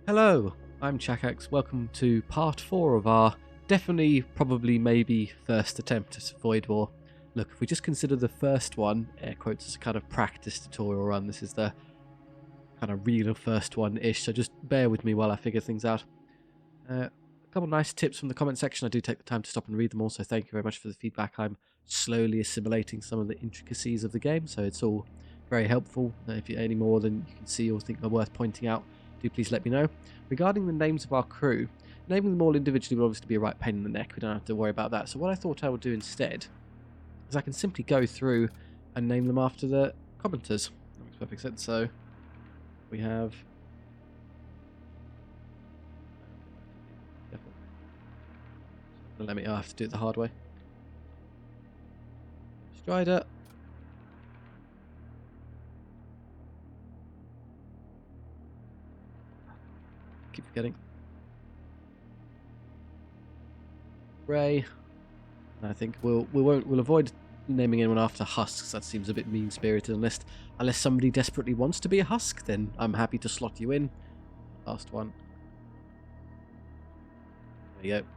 Hello, I'm Chakax. Welcome to part 4 of our definitely, probably, maybe first attempt at Void War. Look, if we just consider the first one, air quotes, as a kind of practice tutorial run, this is the kind of real first one-ish, so just bear with me while I figure things out. A couple nice tips from the comment section. I do take the time to stop and read them all, so thank you very much for the feedback. I'm slowly assimilating some of the intricacies of the game, so it's all very helpful. If you any more than you can see or think are worth pointing out, do please let me know. Regarding the names of our crew, naming them all individually will obviously be a right pain in the neck. We don't have to worry about that. So what I thought I would do instead is I can simply go through and name them after the commenters. That makes perfect sense. So we have... Let me... I have to do it the hard way. Strider. Keep forgetting. Ray. And I think we'll avoid naming anyone after husks. That seems a bit mean-spirited. Unless somebody desperately wants to be a husk, then I'm happy to slot you in. Last one. There you go.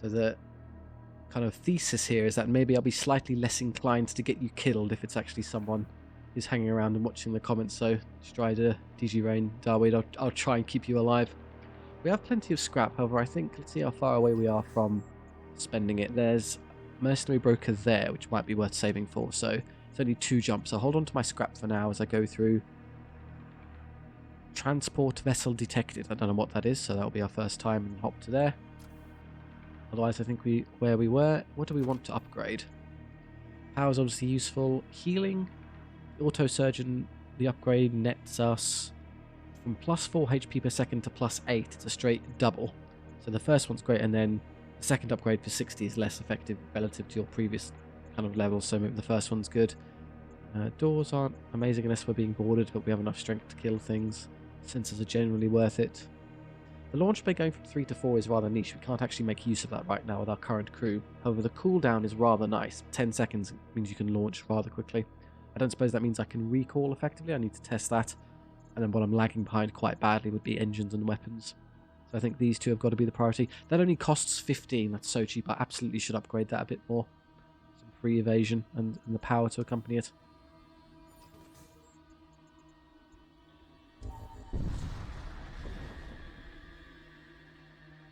So the kind of thesis here is that maybe I'll be slightly less inclined to get you killed if it's actually someone who's hanging around and watching the comments. So Strider, DG Rain, Darwin, I'll try and keep you alive. We have plenty of scrap, however, I think, let's see how far away we are from spending it. There's Mercenary Broker there, which might be worth saving for, so it's only 2 jumps. I'll hold on to my scrap for now as I go through. Transport Vessel Detected, I don't know what that is, so that'll be our first time and hop to there. Otherwise, I think where we were, what do we want to upgrade? Power's obviously useful. Healing, Auto Surgeon, the upgrade nets us from plus 4 HP per second to plus 8. It's a straight double. So the first one's great, and then the second upgrade for 60 is less effective relative to your previous kind of level, so maybe the first one's good. Doors aren't amazing unless we're being boarded, but we have enough strength to kill things. Sensors are generally worth it. The launch bay going from 3 to 4 is rather niche. We can't actually make use of that right now with our current crew. However, the cooldown is rather nice. 10 seconds means you can launch rather quickly. I don't suppose that means I can recall effectively. I need to test that. And then what I'm lagging behind quite badly would be engines and weapons. So I think these two have got to be the priority. That only costs 15. That's so cheap. I absolutely should upgrade that a bit more. Some free evasion and the power to accompany it.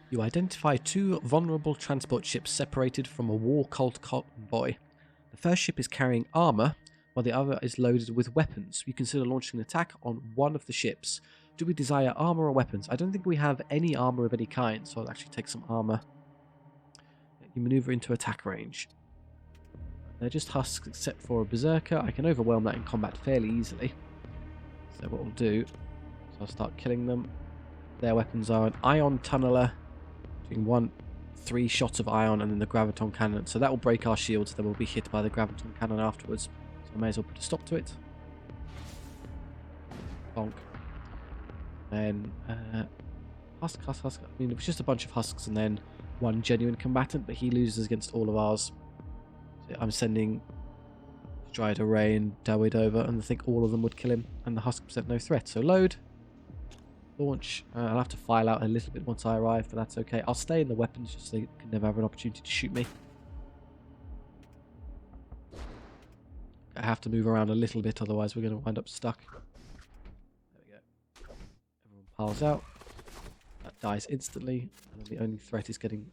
You identify 2 vulnerable transport ships separated from a war cult convoy. The first ship is carrying armor, while the other is loaded with weapons. You consider launching an attack on one of the ships. Do we desire armor or weapons? I don't think we have any armor of any kind, so I'll actually take some armor. You maneuver into attack range. They're just husks except for a berserker. I can overwhelm that in combat fairly easily. So what we'll do is I'll start killing them. Their weapons are an ion tunneler, doing 3 shots of ion, and then the graviton cannon. So that will break our shields, then we'll be hit by the graviton cannon afterwards. So I may as well put a stop to it. Bonk. Then husk. I mean, it was just a bunch of husks and then 1 genuine combatant, but he loses against all of ours. So I'm sending Strider, Ray, and Dawid over, and I think all of them would kill him, and the husk present no threat. So load. Launch. I'll have to file out a little bit once I arrive, but that's okay. I'll stay in the weapons just so they can never have an opportunity to shoot me. I have to move around a little bit, otherwise we're going to wind up stuck. There we go. Everyone piles out. That dies instantly, and the only threat is getting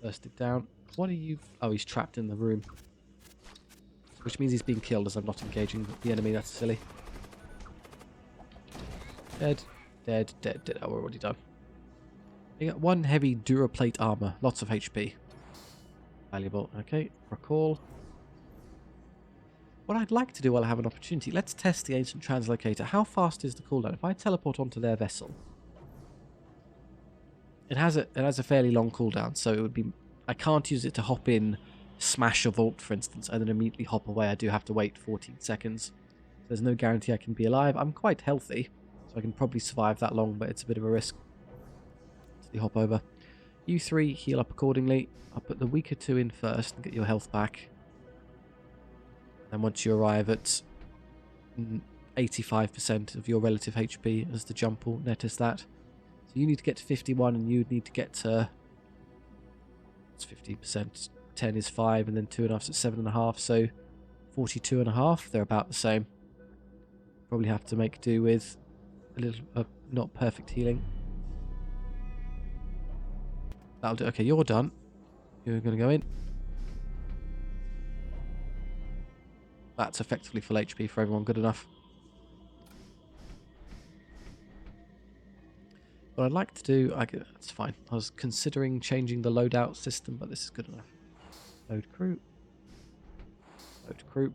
bursted down. What are you... Oh, he's trapped in the room. Which means he's being killed as I'm not engaging the enemy. That's silly. Dead. Dead. Oh, we're already done. You got 1 heavy Duraplate armor. Lots of HP. Valuable. Okay. Recall. What I'd like to do while I have an opportunity, let's test the Ancient Translocator. How fast is the cooldown? If I teleport onto their vessel, it has a fairly long cooldown, so it would be... I can't use it to hop in, smash a vault, for instance, and then immediately hop away. I do have to wait 14 seconds. There's no guarantee I can be alive. I'm quite healthy, so I can probably survive that long, but it's a bit of a risk. So hop over. You 3 heal up accordingly. I'll put the weaker 2 in first and get your health back. And once you arrive at 85% of your relative HP as the jump will net us that. So you need to get to 51 and you need to get to... It's 50%. 10 is 5 and then 2.5 is 7.5. So 42.5. They're about the same. Probably have to make do with a little not perfect healing. That'll do. Okay, you're done. You're going to go in. That's effectively full HP for everyone. Good enough. What I'd like to do... that's fine. I was considering changing the loadout system, but this is good enough. Load crew. Load crew.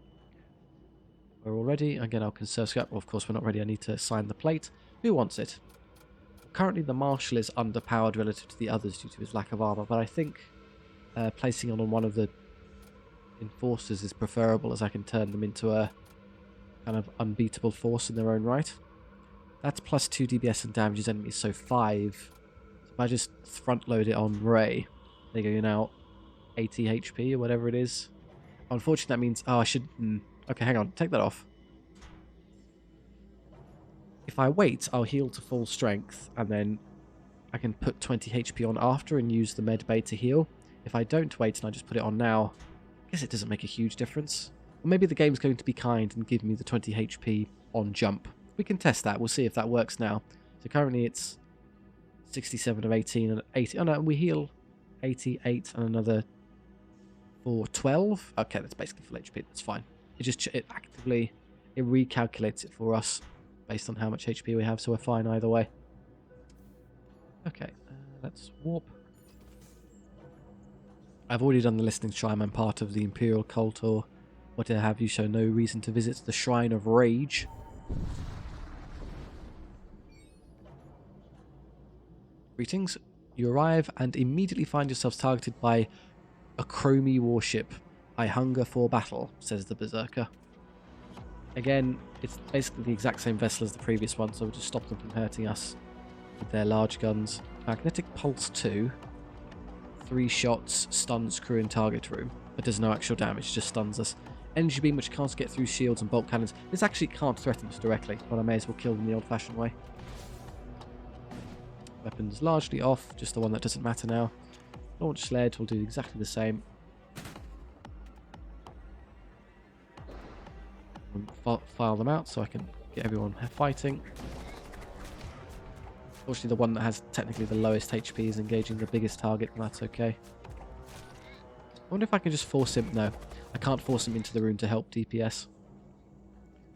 We're all ready. Again, I'll conserve scrap. Well, of course, we're not ready. I need to assign the plate. Who wants it? Currently, the Marshal is underpowered relative to the others due to his lack of armor, but I think placing on one of the Enforcers is preferable, as I can turn them into a kind of unbeatable force in their own right. That's plus 2 DBS and damages enemies, so 5. So if I just front load it on Ray, there you go, you're now 80 HP or whatever it is. Unfortunately, that means... Oh, I should... Okay, hang on. Take that off. If I wait, I'll heal to full strength, and then I can put 20 HP on after and use the med bay to heal. If I don't wait and I just put it on now, I guess it doesn't make a huge difference. Or maybe the game's going to be kind and give me the 20 HP on jump. We can test that. We'll see if that works now. So currently it's 67 of 18 and 80. Oh no, we heal 88 and another for 12. Okay, that's basically full HP. That's fine. It actively recalculates it for us based on how much HP we have, so we're fine either way. Okay, let's warp. I've already done the listening shrine. I'm part of the Imperial cult or whatever have you, so no reason to visit the Shrine of Rage. Greetings. You arrive and immediately find yourselves targeted by a chromie warship. I hunger for battle, says the Berserker. Again, it's basically the exact same vessel as the previous one, so we'll just stop them from hurting us with their large guns. Magnetic Pulse 2. 3 shots, stuns crew and target room, but does no actual damage, just stuns us. Energy beam, which can't get through shields and bolt cannons. This actually can't threaten us directly, but I may as well kill them the old-fashioned way. Weapons largely off, just the one that doesn't matter now. Launch sled will do exactly the same. File them out so I can get everyone fighting. Unfortunately, the one that has technically the lowest HP is engaging the biggest target, and that's okay. I wonder if I can just force him... No, I can't force him into the room to help DPS.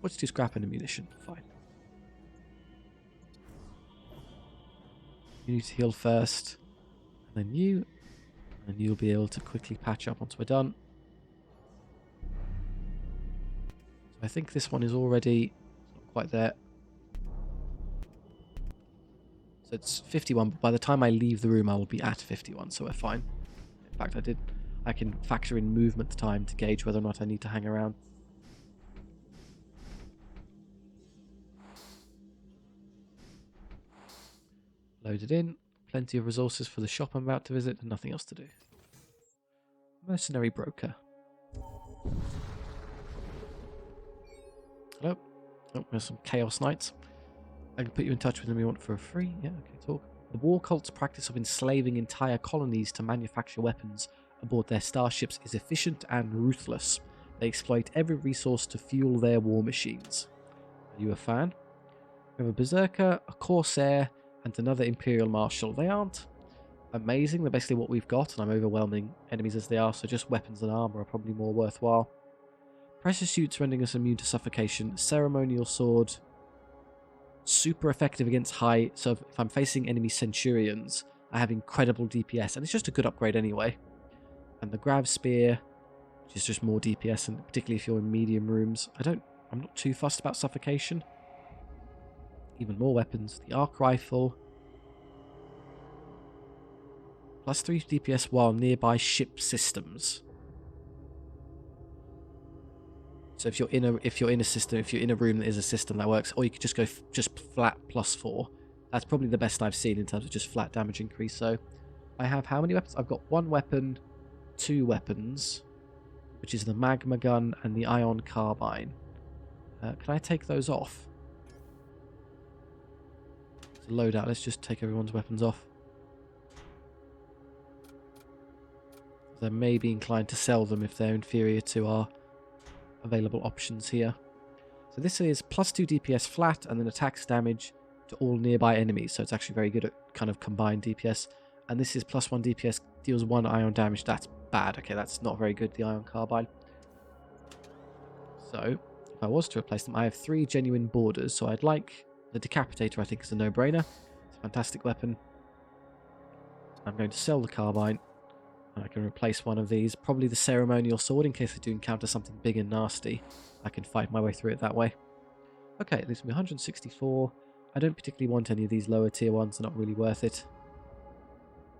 What's 2 scrap and ammunition? Fine. You need to heal first, and then you, and you'll be able to quickly patch up once we're done. So I think this one is already not quite there. So it's 51, but by the time I leave the room I will be at 51, so we're fine. In fact, I can factor in movement time to gauge whether or not I need to hang around. Loaded in. Plenty of resources for the shop I'm about to visit and nothing else to do. Mercenary broker. Hello. Oh, there's some Chaos Knights. I can put you in touch with them if you want for free. Yeah, okay, talk. The war cult's practice of enslaving entire colonies to manufacture weapons aboard their starships is efficient and ruthless. They exploit every resource to fuel their war machines. Are you a fan? We have a Berserker, a Corsair, and another Imperial Marshal. They aren't amazing. They're basically what we've got, and I'm overwhelming enemies as they are, so just weapons and armor are probably more worthwhile. Pressure suits rendering us immune to suffocation. Ceremonial sword. Super effective against high... So if I'm facing enemy Centurions, I have incredible DPS, and it's just a good upgrade anyway. And the Grav Spear, which is just more DPS, and particularly if you're in medium rooms. I'm not too fussed about suffocation. Even more weapons. The Arc Rifle. Plus 3 DPS while nearby ship systems. So if you're in a room that is a system that works, or you could just go just flat plus 4. That's probably the best I've seen in terms of just flat damage increase. So I have how many weapons? I've got 1 weapon, 2 weapons, which is the magma gun and the ion carbine. Can I take those off? Just a loadout. Let's just take everyone's weapons off. They may be inclined to sell them if they're inferior to our available options here. So this is +2 DPS flat and then attacks damage to all nearby enemies. So it's actually very good at kind of combined DPS. And this is +1 DPS, deals 1 ion damage. That's bad. Okay, that's not very good, the ion carbine. So if I was to replace them, I have 3 genuine boarders. So I'd like the decapitator. I think is a no-brainer. It's a fantastic weapon. I'm going to sell the carbine. I can replace one of these. Probably the ceremonial sword in case I do encounter something big and nasty. I can fight my way through it that way. Okay, it leaves me 164. I don't particularly want any of these lower tier ones. They're not really worth it.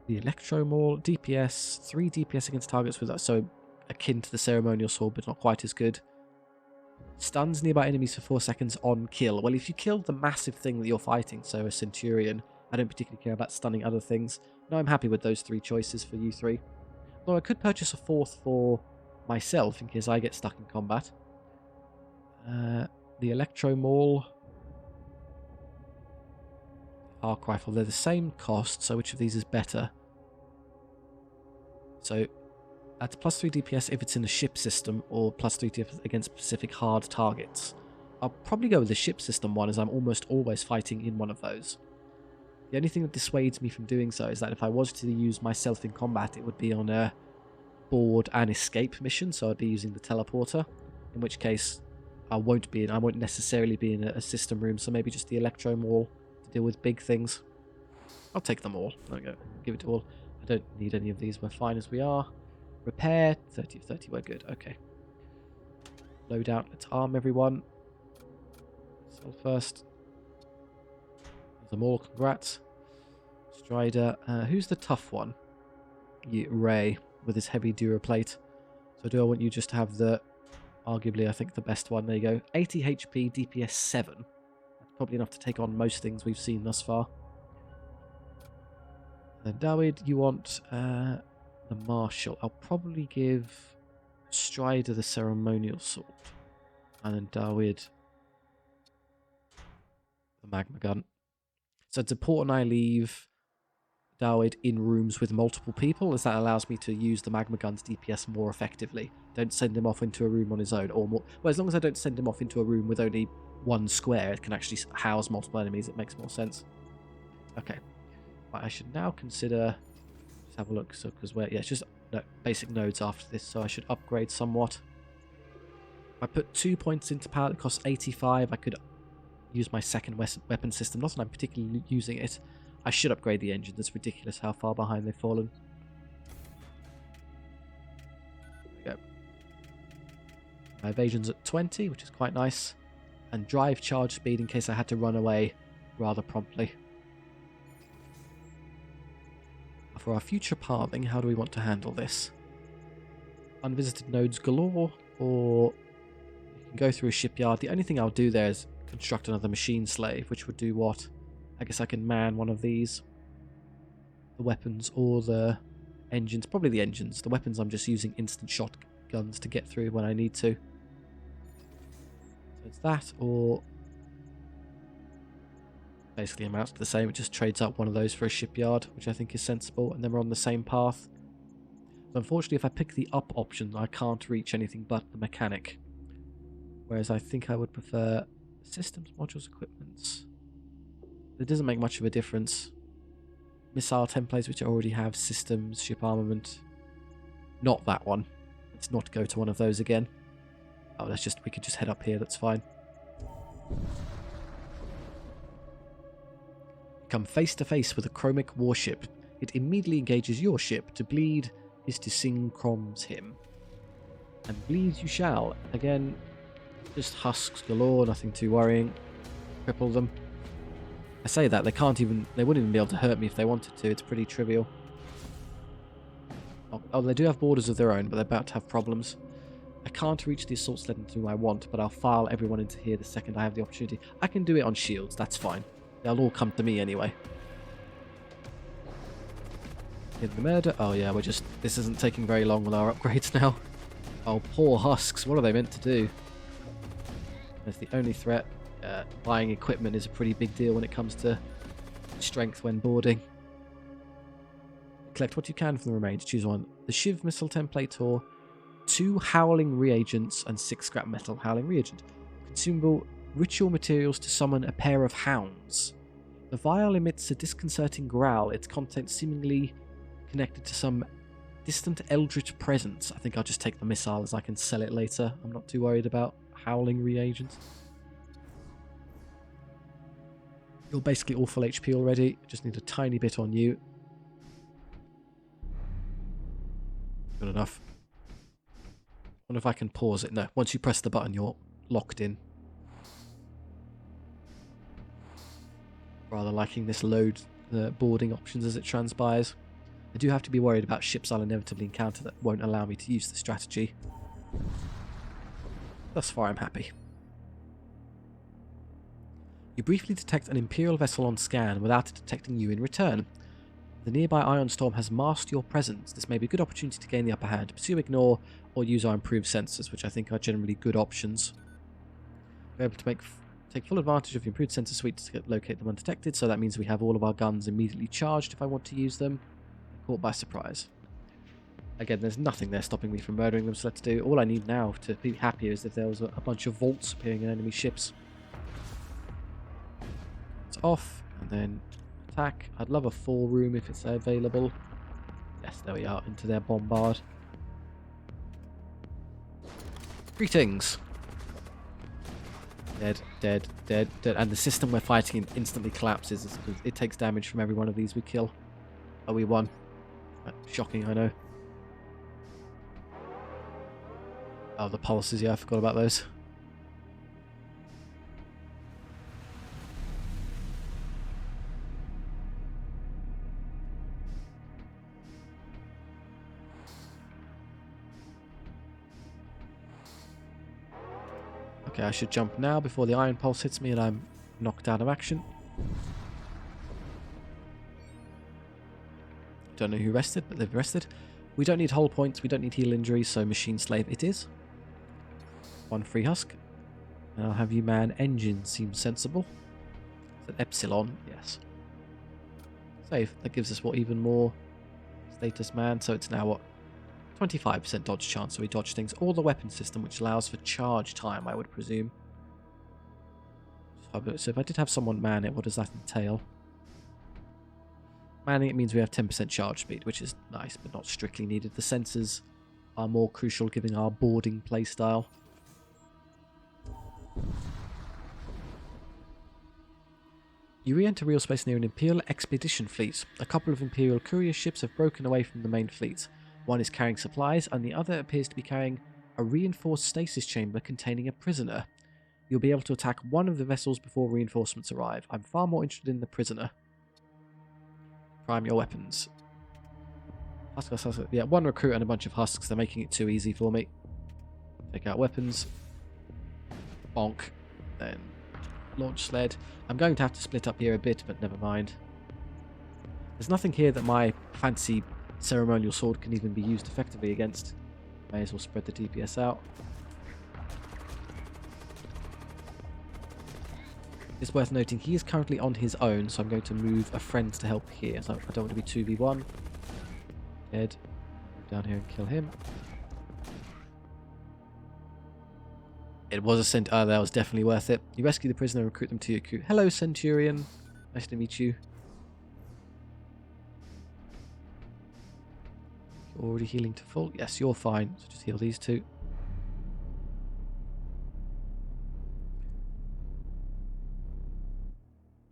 The Electro Maul, DPS, 3 DPS against targets with so akin to the ceremonial sword, but not quite as good. Stuns nearby enemies for 4 seconds on kill. Well, if you kill the massive thing that you're fighting, so a Centurion, I don't particularly care about stunning other things. No, I'm happy with those 3 choices for you 3. Though I could purchase a 4th for myself in case I get stuck in combat. The Electro Maul, Arc Rifle, they're the same cost, so which of these is better? So that's +3 DPS if it's in the ship system, or +3 DPS against specific hard targets. I'll probably go with the ship system one, as I'm almost always fighting in one of those. The only thing that dissuades me from doing so is that if I was to use myself in combat, it would be on a board and escape mission, so I'd be using the teleporter, in which case I won't necessarily be in a system room, so maybe just the Electro Maul to deal with big things. I'll take them all. There we go. Give it to all. I don't need any of these. We're fine as we are. Repair, 30 of 30. We're good. Okay. Loadout. Let's arm everyone. Sell first. There's them all. Congrats. Strider. Who's the tough one? Ray, with his heavy Duraplate. So do I want you just to have the, arguably I think the best one. There you go. 80 HP, DPS 7. That's probably enough to take on most things we've seen thus far. Then Dawid, you want the Marshal. I'll probably give Strider the Ceremonial Sword. And then Dawid the Magma Gun. So it's important I leave Dawid in rooms with multiple people, as that allows me to use the Magma Gun's DPS more effectively. Don't send him off into a room on his own, or more. Well, as long as I don't send him off into a room with only one square, it can actually house multiple enemies. It makes more sense. Okay, right, I should now consider. Let's have a look. So, because yeah, it's just basic nodes after this, so I should upgrade somewhat. If I put 2 points into power that costs 85, I could use my second weapon system. Not that I'm particularly using it. I should upgrade the engine. It's ridiculous how far behind they've fallen. There we go. My evasion's at 20, which is quite nice. And drive charge speed in case I had to run away rather promptly. For our future pathing, how do we want to handle this? Unvisited nodes galore, or you can go through a shipyard. The only thing I'll do there is construct another machine slave, which would do what? I guess I can man one of these. The weapons or the engines. Probably the engines. The weapons I'm just using instant shotguns to get through when I need to. So it's that, or basically amounts to the same. It just trades up one of those for a shipyard, which I think is sensible, and then we're on the same path. So unfortunately, if I pick the up option, I can't reach anything but the mechanic. Whereas I think I would prefer systems, modules, equipments. It doesn't make much of a difference. Missile templates, which I already have, systems, ship armament. Not that one. Let's not go to one of those again. Oh, we could just head up here, that's fine. Come face to face with a chromic warship. It immediately engages your ship. To bleed is to sing Crom's hymn. And bleed you shall. Again, just husks galore, nothing too worrying. Cripple them. I say that, they wouldn't even be able to hurt me if they wanted to. It's pretty trivial. Oh, they do have borders of their own, but they're about to have problems. I can't reach the assault sled into whom I want, but I'll file everyone into here the second I have the opportunity. I can do it on shields, that's fine. They'll all come to me anyway. In the murder. Oh yeah, this isn't taking very long with our upgrades now. Oh, poor husks, what are they meant to do? That's the only threat. Buying equipment is a pretty big deal when it comes to strength when boarding. Collect what you can from the remains. Choose one. The Shiv missile template or 2 howling reagents and 6 scrap metal. Howling reagent. Consumable ritual materials to summon a pair of hounds. The vial emits a disconcerting growl, its contents seemingly connected to some distant eldritch presence. I think I'll just take the missile as I can sell it later. I'm not too worried about howling reagents. You're basically all full HP already. Just need a tiny bit on you. Good enough. Wonder if I can pause it. No, once you press the button, you're locked in. Rather liking this load the boarding options as it transpires. I do have to be worried about ships I'll inevitably encounter that won't allow me to use the strategy. Thus far, I'm happy. You briefly detect an Imperial vessel on scan without it detecting you in return. The nearby ion storm has masked your presence. This may be a good opportunity to gain the upper hand. Pursue, ignore, or use our improved sensors, which I think are generally good options. We're able to take full advantage of the improved sensor suite to locate them undetected, so that means we have all of our guns immediately charged if I want to use them. Caught by surprise. Again, there's nothing there stopping me from murdering them, so let's do. All I need now to be happier is if there was a bunch of vaults appearing in enemy ships. It's off, and then attack. I'd love a 4 room if it's available. Yes, there we are, into their bombard. Greetings. Dead, dead, dead, dead. And the system we're fighting in instantly collapses. It takes damage from every one of these we kill. Oh, we won. Shocking, I know. Oh, the pulses, yeah, I forgot about those. Okay, I should jump now before the iron pulse hits me and I'm knocked out of action. Don't know who rested, but they've rested. We don't need hull points, we don't need heal injuries, so machine slave it is. 1 free husk. And I'll have you man engine, seems sensible. Is it epsilon? Yes. Save. That gives us what, even more status man, so it's now what? 25% dodge chance, so we dodge things. Or the weapon system, which allows for charge time, I would presume. So if I did have someone man it, what does that entail? Manning it means we have 10% charge speed, which is nice, but not strictly needed. The sensors are more crucial given our boarding playstyle. You re-enter real space near an Imperial expedition fleet. A couple of Imperial courier ships have broken away from the main fleet. One is carrying supplies, and the other appears to be carrying a reinforced stasis chamber containing a prisoner. You'll be able to attack one of the vessels before reinforcements arrive. I'm far more interested in the prisoner. Prime your weapons. Husk. Yeah, 1 recruit and a bunch of husks. They're making it too easy for me. Take out weapons. Bonk. Then launch sled. I'm going to have to split up here a bit, but never mind. There's nothing here that my fancy ceremonial sword can even be used effectively against. May as well spread the DPS out. It's worth noting he is currently on his own, so I'm going to move a friend to help here. So I don't want to be 2v1. Dead. Move down here and kill him. It was a that was definitely worth it. You rescue the prisoner and recruit them to your crew. Hello, Centurion. Nice to meet you. You're already healing to full. Yes, you're fine. So just heal these 2.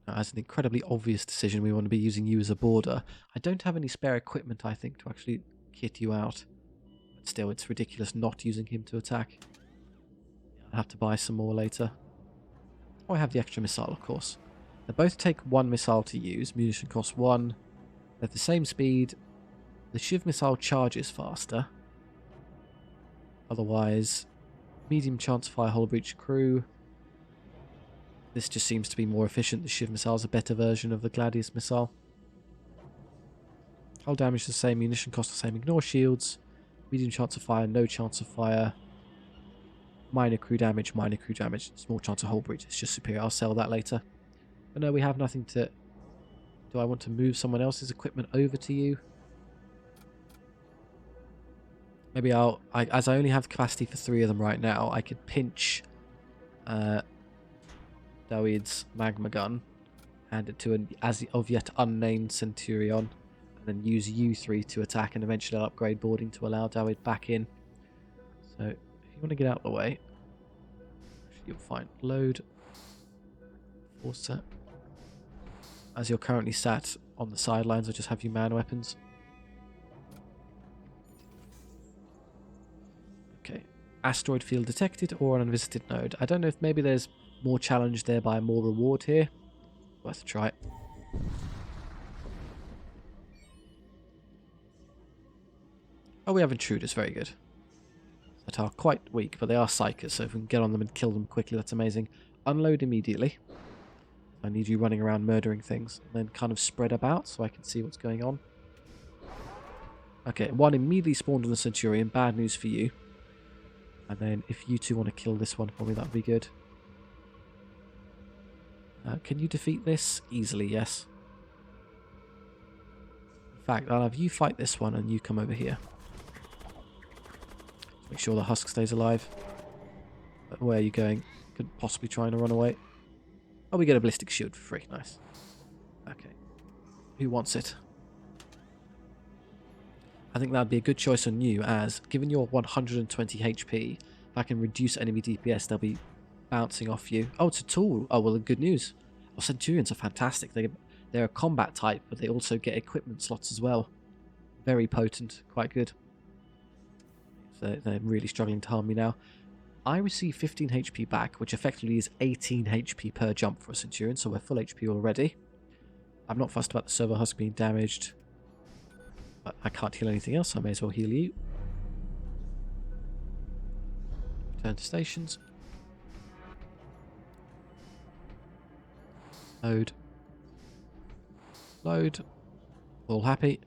As an incredibly obvious decision, we want to be using you as a boarder. I don't have any spare equipment, I think, to actually kit you out. But still, it's ridiculous not using him to attack. I'll have to buy some more later. Oh, I have the extra missile, of course. They both take 1 missile to use. Munition costs 1. They're at the same speed. The Shiv missile charges faster. Otherwise, medium chance of fire hull breach crew. This just seems to be more efficient. The Shiv missile is a better version of the Gladius missile. Hull damage the same, munition cost the same, ignore shields. Medium chance of fire, no chance of fire. Minor crew damage, small chance of hull breach. It's just superior. I'll sell that later. But no, we have nothing to Do I want to move someone else's equipment over to you? Maybe as I only have capacity for 3 of them right now, I could pinch Dawood's magma gun, hand it to an as of yet unnamed Centurion, and then use you 3 to attack, and eventually I'll upgrade boarding to allow Dawood back in. So if you want to get out of the way, you'll find load forcer. As you're currently sat on the sidelines, I'll just have you man weapons. Okay. Asteroid field detected or an unvisited node. I don't know if maybe there's more challenge there by more reward here. Worth a try. Oh, we have intruders. Very good. That are quite weak, but they are psychers, so if we can get on them and kill them quickly, that's amazing. Unload immediately. I need you running around murdering things, and then kind of spread about so I can see what's going on. Okay, one immediately spawned on the Centurion. Bad news for you. And then if you 2 want to kill this one for me, that would be good. Can you defeat this? Easily, yes. In fact, I'll have you fight this one and you come over here. Make sure the husk stays alive. Where are you going? Could possibly trying to run away. Oh, we get a ballistic shield for free. Nice. Okay. Who wants it? I think that'd be a good choice on you, as given your 120 HP, if I can reduce enemy DPS, they'll be bouncing off you. Oh, it's a tool. Oh, well, good news. Well, Centurions are fantastic. They're a combat type, but they also get equipment slots as well. Very potent. Quite good. So they're really struggling to harm me now. I receive 15 HP back, which effectively is 18 HP per jump for a Centurion, so we're full HP already. I'm not fussed about the server husk being damaged, but I can't heal anything else, so I may as well heal you. Return to stations. Load. Load. All happy.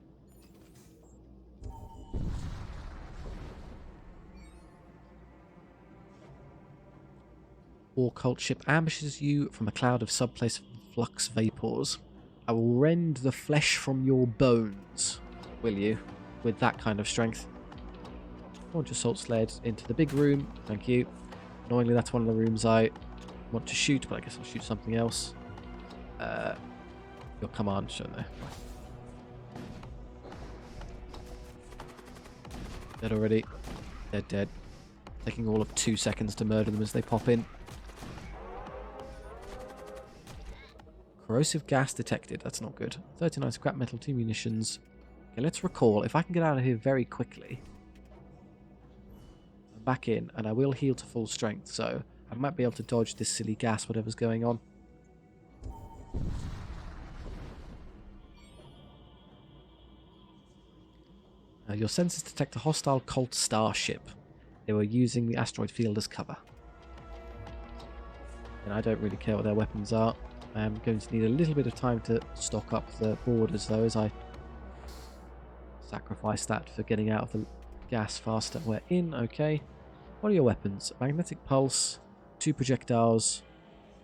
War cult ship ambushes you from a cloud of subplace flux vapors. I will rend the flesh from your bones, will you? With that kind of strength. Launch assault sled into the big room. Thank you. Annoyingly, that's one of the rooms I want to shoot, but I guess I'll shoot something else. Your command shown there. Dead already. Dead, dead. Taking all of 2 seconds to murder them as they pop in. Corrosive gas detected. That's not good. 39 scrap metal, 2 munitions. Okay, let's recall. If I can get out of here very quickly. I'm back in, and I will heal to full strength, so I might be able to dodge this silly gas, whatever's going on. Your sensors detect a hostile cult starship. They were using the asteroid field as cover. And I don't really care what their weapons are. I am going to need a little bit of time to stock up the borders, though, as I sacrifice that for getting out of the gas faster. We're in, okay. What are your weapons? Magnetic pulse, 2 projectiles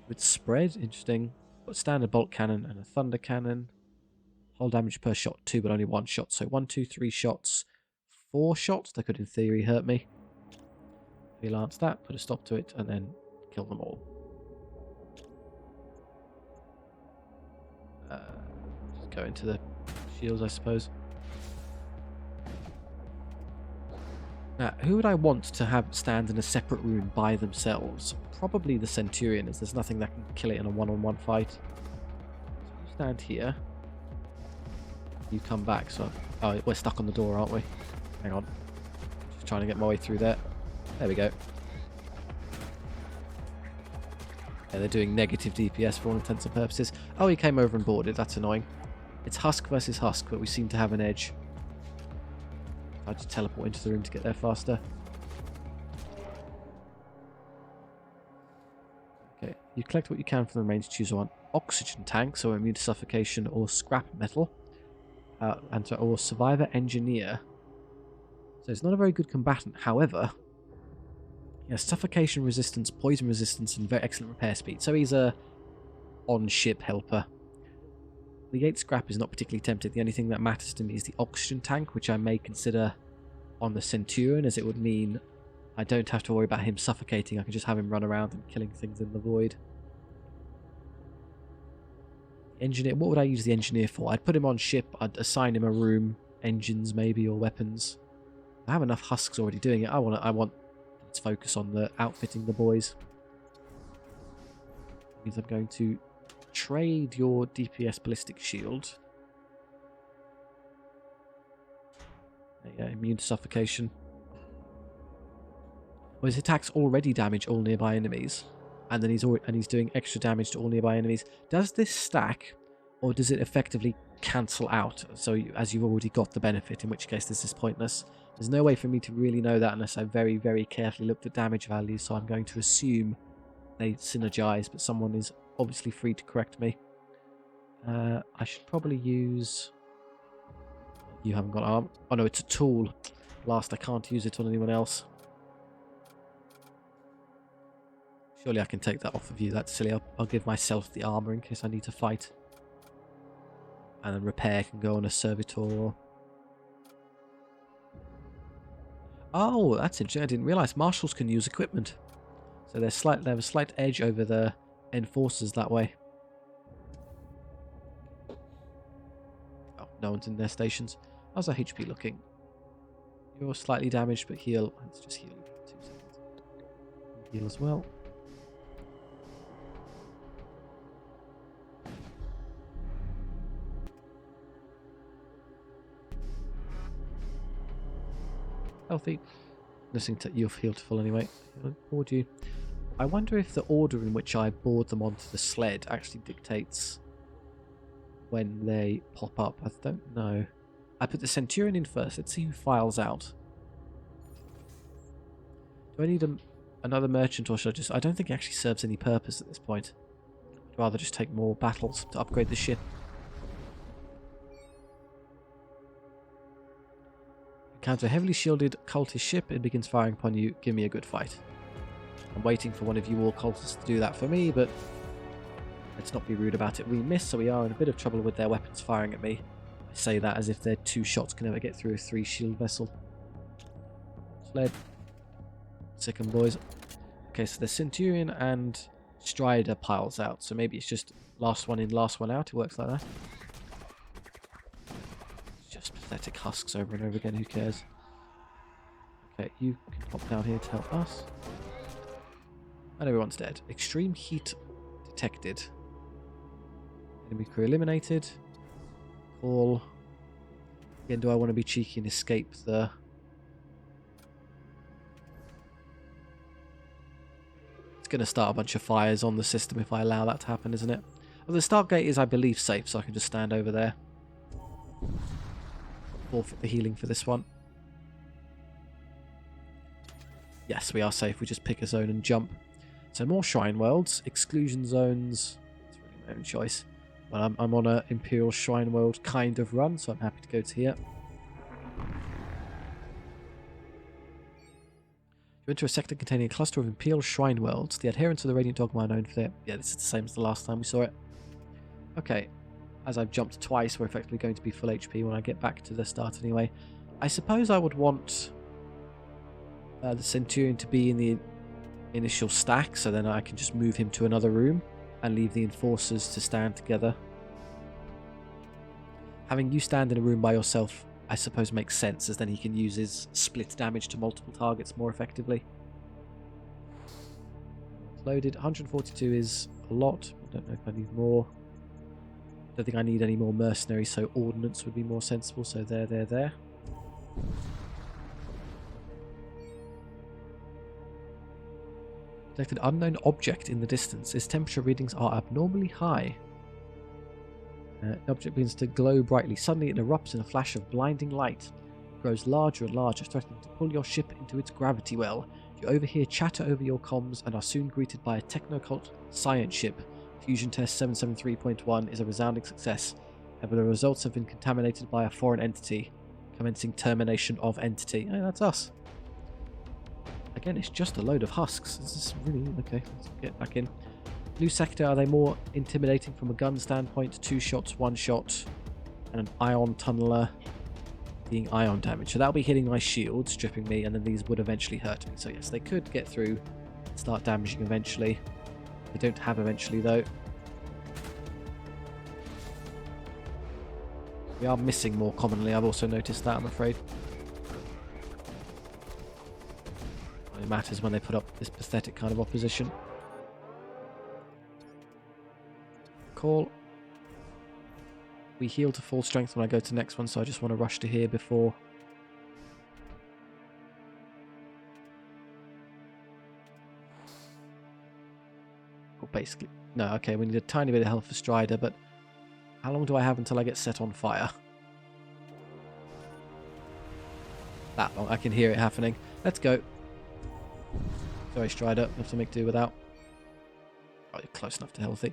with spread, interesting. Got a standard bolt cannon and a thunder cannon. Whole damage per shot 2, but only 1 shot. So 1, 2, 3 shots, 4 shots. That could, in theory, hurt me. Relance that, put a stop to it, and then kill them all. Just go into the shields, I suppose. Now, who would I want to have stand in a separate room by themselves? Probably the Centurion, as there's nothing that can kill it in a one-on-one fight. So you stand here. You come back, so... Oh, we're stuck on the door, aren't we? Hang on. Just trying to get my way through there. There we go. Yeah, they're doing negative DPS for all intents and purposes. Oh, he came over and boarded. That's annoying. It's Husk versus Husk, but we seem to have an edge. I just teleport into the room to get there faster. Okay, you collect what you can from the remains. Choose one. Oxygen tank, so immune to suffocation or scrap metal. Or survivor engineer. So it's not a very good combatant. However, he has suffocation resistance, poison resistance, and very excellent repair speed. So he's a on-ship helper. The 8 scrap is not particularly tempting. The only thing that matters to me is the oxygen tank, which I may consider on the Centurion, as it would mean I don't have to worry about him suffocating. I can just have him run around and killing things in the void. Engineer, what would I use the engineer for? I'd put him on ship, I'd assign him a room, engines maybe, or weapons. I have enough husks already doing it. I want let's focus on the outfitting the boys. That means I'm going to trade your DPS ballistic shield. Yeah, immune to suffocation. Well, his attacks already damage all nearby enemies, and then he's doing extra damage to all nearby enemies. Does this stack, or does it effectively cancel out? So as you've already got the benefit, in which case this is pointless. There's no way for me to really know that unless I very, very carefully looked at damage values. So I'm going to assume they synergize, but someone is obviously free to correct me. I should probably use... You haven't got arm. Oh no, it's a tool. Last, I can't use it on anyone else. Surely I can take that off of you. That's silly. I'll give myself the armor in case I need to fight. And then repair can go on a servitor. Oh, that's interesting. I didn't realise marshals can use equipment. So they have a slight edge over the enforcers that way. Oh, no one's in their stations. How's our HP looking? You're slightly damaged, but heal. Let's just heal you for 2 seconds. Heal as well. Healthy. Listening to you've healed full anyway. I'll board you. I wonder if the order in which I board them onto the sled actually dictates when they pop up. I don't know. I put the Centurion in first. Let's see who files out. Do I need another merchant, or should I just... I don't think it actually serves any purpose at this point. I'd rather just take more battles to upgrade the ship. Encounter a heavily shielded cultist ship. It begins firing upon you. Give me a good fight. I'm waiting for one of you all cultists to do that for me, but let's not be rude about it. We missed, so we are in a bit of trouble with their weapons firing at me. I say that as if their 2 shots can never get through a 3 shield vessel. Sled. Sick 'em, boys. Okay, so the Centurion and Strider piles out, so maybe it's just last one in, last one out. It works like that. Just pathetic husks over and over again, who cares? Okay, you can pop down here to help us. And everyone's dead. Extreme heat detected. Enemy crew eliminated. Call. Again, do I want to be cheeky and escape the... It's going to start a bunch of fires on the system if I allow that to happen, isn't it? Well, the Stargate is, I believe, safe, so I can just stand over there. Forfeit the healing for this one. Yes, we are safe. We just pick a zone and jump. So more Shrine Worlds, exclusion zones. It's really my own choice. Well, I'm on a Imperial Shrineworld kind of run, so I'm happy to go to here. You enter a sector containing a cluster of Imperial Shrineworlds. The adherents of the Radiant Dogma are known for their... Yeah, this is the same as the last time we saw it. Okay. As I've jumped twice, we're effectively going to be full HP when I get back to the start anyway. I suppose I would want the Centurion to be in the initial stack, so then I can just move him to another room and leave the enforcers to stand together. Having you stand in a room by yourself, I suppose, makes sense, as then he can use his split damage to multiple targets more effectively. Loaded. 142 is a lot. I don't know if I need more. I don't think I need any more mercenaries, so ordnance would be more sensible. So there. Detected unknown object in the distance. Its temperature readings are abnormally high. The object begins to glow brightly. Suddenly it erupts in a flash of blinding light. It grows larger and larger, threatening to pull your ship into its gravity well. You overhear chatter over your comms and are soon greeted by a technocult science ship. Fusion test 773.1 is a resounding success. However, the results have been contaminated by a foreign entity. Commencing termination of entity. Oh, that's us. Again, it's just a load of husks. This is really... Okay, let's get back in. Blue sector, are they more intimidating from a gun standpoint? 2 shots, 1 shot, and an ion tunneler being ion damage. So that'll be hitting my shield, stripping me, and then these would eventually hurt me. So yes, they could get through, start damaging eventually. They don't have eventually though. We are missing more commonly, I've also noticed that, I'm afraid. It matters when they put up this pathetic kind of opposition. Call. We heal to full strength when I go to the next one, so I just want to rush to here before. Or basically, no, okay, we need a tiny bit of health for Strider, but how long do I have until I get set on fire? That long, I can hear it happening. Let's go. Sorry, Strider, I have to make do without. Oh, you're close enough to healthy.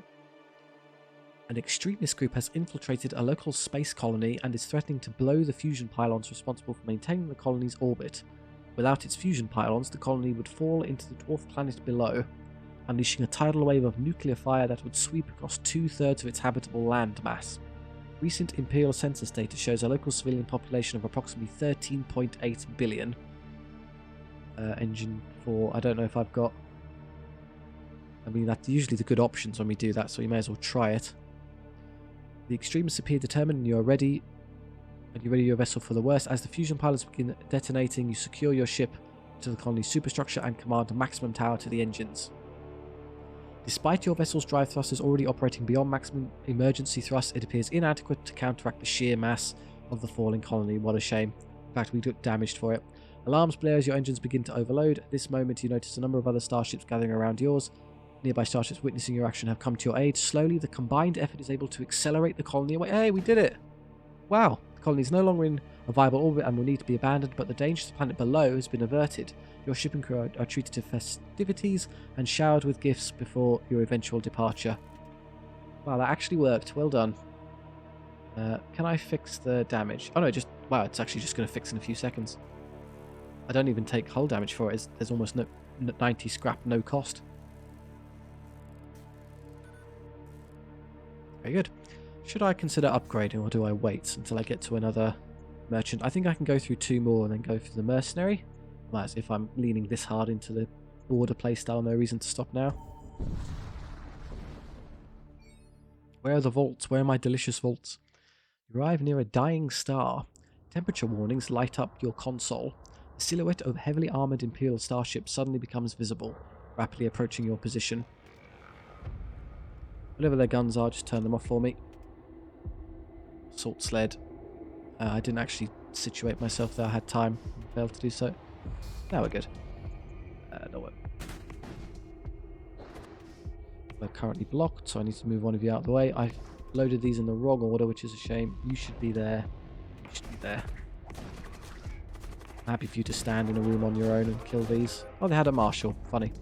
An extremist group has infiltrated a local space colony and is threatening to blow the fusion pylons responsible for maintaining the colony's orbit. Without its fusion pylons, the colony would fall into the dwarf planet below, unleashing a tidal wave of nuclear fire that would sweep across 2/3 of its habitable land mass. Recent Imperial census data shows a local civilian population of approximately 13.8 billion. Engine 4, I don't know if I've got... I mean, that's usually the good options when we do that, so you may as well try it. The extremists appear determined and you are ready. And you ready your vessel for the worst. As the fusion pilots begin detonating, you secure your ship to the colony's superstructure and command maximum power to the engines. Despite your vessel's drive thrusters already operating beyond maximum emergency thrust, it appears inadequate to counteract the sheer mass of the falling colony. What a shame. In fact, we took damaged for it. Alarms blare as your engines begin to overload. At this moment, you notice a number of other starships gathering around yours. Nearby starships witnessing your action have come to your aid. Slowly, the combined effort is able to accelerate the colony away. Hey, we did it! Wow, the colony is no longer in a viable orbit and will need to be abandoned, but the danger to the planet below has been averted. Your ship and crew are treated to festivities and showered with gifts before your eventual departure. Wow, that actually worked. Well done. Can I fix the damage? Oh no, just... Wow, it's actually just going to fix in a few seconds. I don't even take hull damage for it. There's almost no 90 scrap, no cost. Very good. Should I consider upgrading or do I wait until I get to another merchant? I think I can go through 2 more and then go for the Mercenary. Well, as if I'm leaning this hard into the border playstyle, no reason to stop now. Where are the vaults? Where are my delicious vaults? You arrive near a dying star. Temperature warnings light up your console. The silhouette of heavily armoured Imperial starships suddenly becomes visible, rapidly approaching your position. Whatever their guns are, just turn them off for me. Assault sled. I didn't actually situate myself there. I had time. I failed to do so. Now we're good. No work. We're currently blocked, so I need to move one of you out of the way. I've loaded these in the wrong order, which is a shame. You should be there. You should be there. I'm happy for you to stand in a room on your own and kill these. Oh, they had a marshal. Funny.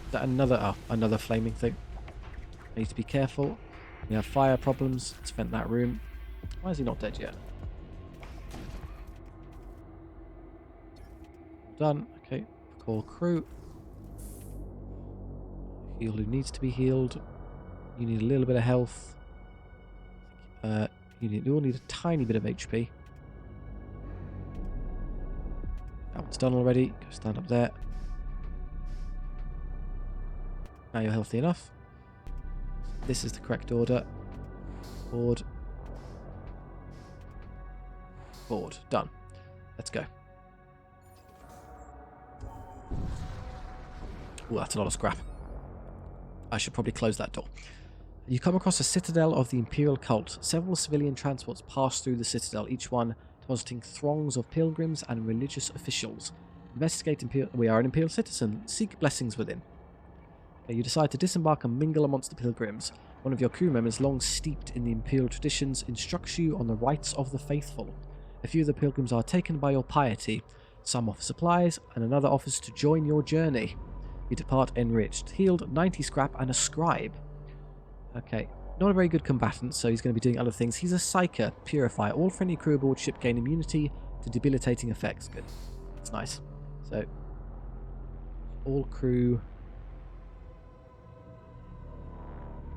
Is that another flaming thing? I need to be careful. We have fire problems. Let's vent that room. Why is he not dead yet? Done. Okay. Call crew. Heal who needs to be healed. You need a little bit of health. You all need a tiny bit of HP. That one's done already. Go stand up there. Now you're healthy enough. This is the correct order. Board. Board. Done. Let's go. Oh, that's a lot of scrap. I should probably close that door. You come across a citadel of the Imperial cult. Several civilian transports pass through the citadel, each one depositing throngs of pilgrims and religious officials. Investigate Imperial... We are an Imperial citizen. Seek blessings within. You decide to disembark and mingle amongst the pilgrims. One of your crew members, long steeped in the Imperial traditions, instructs you on the rites of the faithful. A few of the pilgrims are taken by your piety. Some offer supplies, and another offers to join your journey. You depart enriched, healed, 90 scrap, and a scribe. Okay, not a very good combatant, so he's going to be doing other things. He's a psyker, purifier. All friendly crew aboard ship gain immunity to debilitating effects. Good. That's nice. So, all crew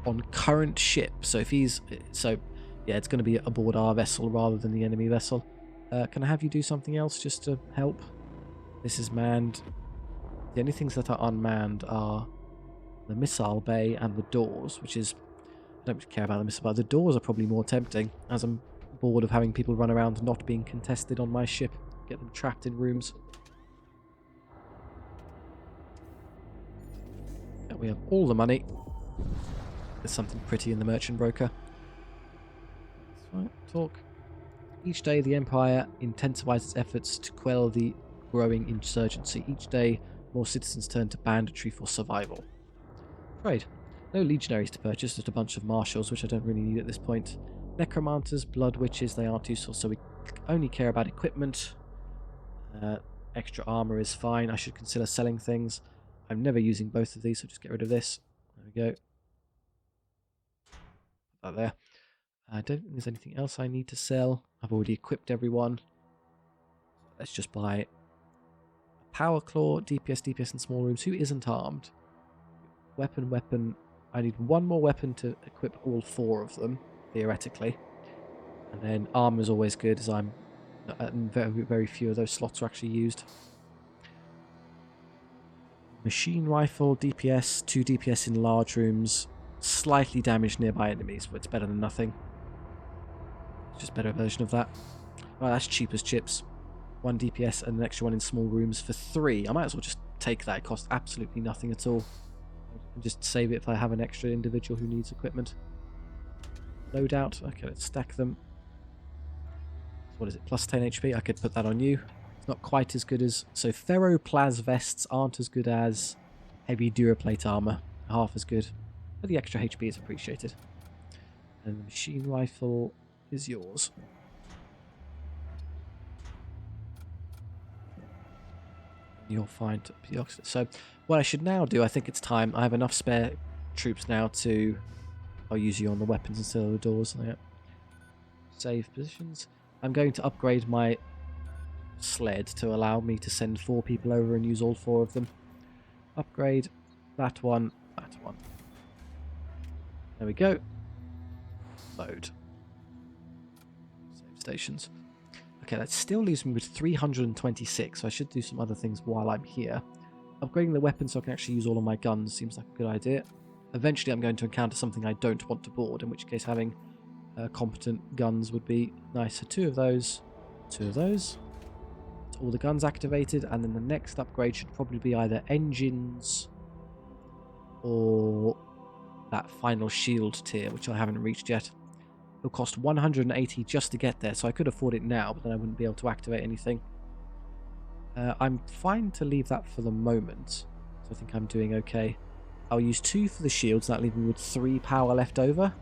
on current ship. So if he's... So, yeah, it's going to be aboard our vessel rather than the enemy vessel. Can I have you do something else just to help? This is manned. The only things that are unmanned are the missile bay and the doors, which is... I don't care about the missile bay. The doors are probably more tempting, as I'm bored of having people run around not being contested on my ship. Get them trapped in rooms. Yeah, we have all the money. There's something pretty in the merchant broker. That's right, talk. Each day the Empire intensifies its efforts to quell the growing insurgency. Each day more citizens turn to banditry for survival. Trade. No legionaries to purchase, just a bunch of marshals, which I don't really need at this point. Necromancers, blood witches, they aren't useful, so we only care about equipment. Extra armor is fine. I should consider selling things. I'm never using both of these, so just get rid of this. There we go. Put that there. I don't think there's anything else I need to sell. I've already equipped everyone. Let's just buy a power claw, DPS in small rooms. Who isn't armed? Weapon. I need one more weapon to equip all 4 of them, theoretically. And then armor is always good, as I'm very few of those slots are actually used. Machine rifle, DPS, 2 DPS in large rooms, slightly damaged nearby enemies, but it's better than nothing. It's just a better version of that. Well, that's cheap as chips. 1 DPS and an extra one in small rooms for 3. I might as well just take that. It costs absolutely nothing at all. And just save it if I have an extra individual who needs equipment. Loadout. Okay, let's stack them. What is it? Plus 10 HP. I could put that on you. It's not quite as good as... So ferroplas vests aren't as good as heavy duraplate armor. Half as good. But the extra HP is appreciated. And the machine rifle is yours. You'll find... So what I should now do, I think it's time. I have enough spare troops now to... I'll use you on the weapons instead of the doors. Yeah. Save positions. I'm going to upgrade my sled to allow me to send 4 people over and use all 4 of them. Upgrade that one, that one. There we go. Load. Save stations. Okay, that still leaves me with 326, so I should do some other things while I'm here. Upgrading the weapon so I can actually use all of my guns seems like a good idea. Eventually I'm going to encounter something I don't want to board, in which case having competent guns would be nice. So 2 of those, 2 of those. So all the guns activated, and then the next upgrade should probably be either engines or that final shield tier, which I haven't reached yet. It'll cost 180 just to get there, so I could afford it now, but then I wouldn't be able to activate anything. I'm fine to leave that for the moment, so I think I'm doing okay. I'll use 2 for the shields, that leaves me with 3 power left over,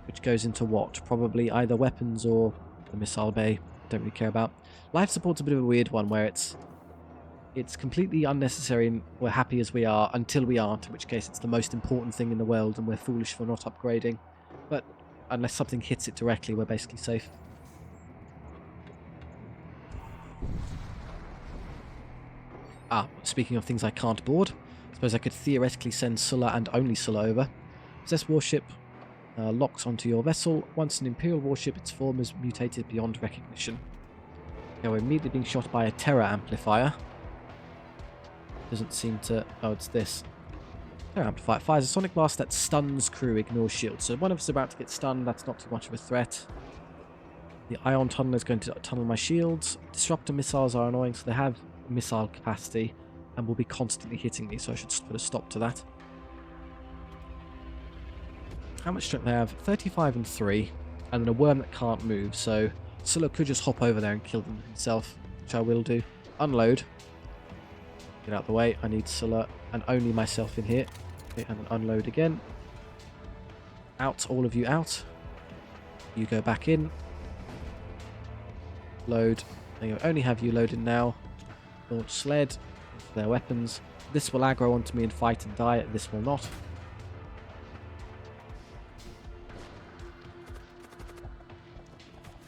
which goes into what? Probably either weapons or the missile bay. Don't really care about. Life support's a bit of a weird one, where it's completely unnecessary and we're happy as we are until we aren't, in which case it's the most important thing in the world and we're foolish for not upgrading. But unless something hits it directly, we're basically safe. Speaking of things I can't board, I suppose I could theoretically send Sulla and only Sulla over. Possess warship locks onto your vessel. Once an Imperial warship, its form is mutated beyond recognition. Okay, we're immediately being shot by a terror amplifier. Doesn't seem to... Oh, it's this. Terror amplifier. Fires a sonic blast that stuns crew, ignores shields. So one of us is about to get stunned. That's not too much of a threat. The ion tunnel is going to tunnel my shields. Disruptor missiles are annoying, so they have missile capacity and will be constantly hitting me, so I should just put a stop to that. How much strength do they have? 35 and 3, and then a worm that can't move, so Sulla could just hop over there and kill them himself, which I will do. Unload. Get out of the way. I need Sulla and only myself in here. Okay, and then unload again. Out, all of you out. You go back in. Load. There you go. Only have you loaded now. Launch sled. Their weapons. This will aggro onto me and fight and die. This will not.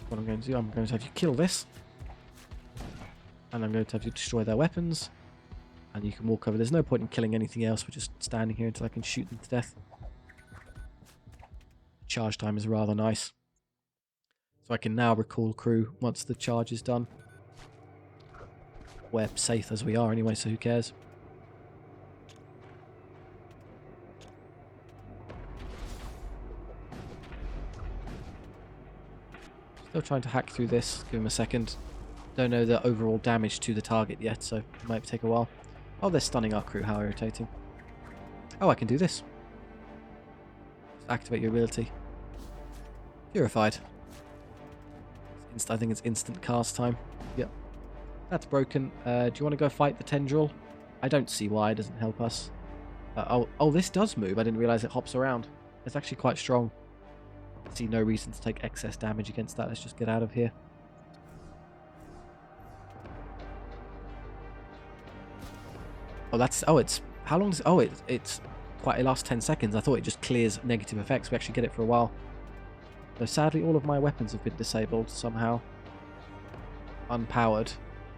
What I'm going to do, I'm going to have you kill this. And I'm going to have you destroy their weapons. And you can walk over. There's no point in killing anything else. We're just standing here until I can shoot them to death. Charge time is rather nice. So I can now recall crew once the charge is done. We're safe as we are anyway, so who cares? Still trying to hack through this. Give him a second. Don't know the overall damage to the target yet, so it might take a while. Oh, they're stunning our crew. How irritating. Oh, I can do this. Just activate your ability. Purified. I think it's instant cast time. Yep. That's broken. Do you want to go fight the tendril? I don't see why. It doesn't help us. Oh, this does move. I didn't realize it hops around. It's actually quite strong. I see no reason to take excess damage against that. Let's just get out of here. Oh, that's... Oh, it's... How long does... Oh, it's quite... It lasts 10 seconds. I thought it just clears negative effects. We actually get it for a while. So sadly, all of my weapons have been disabled somehow. Unpowered.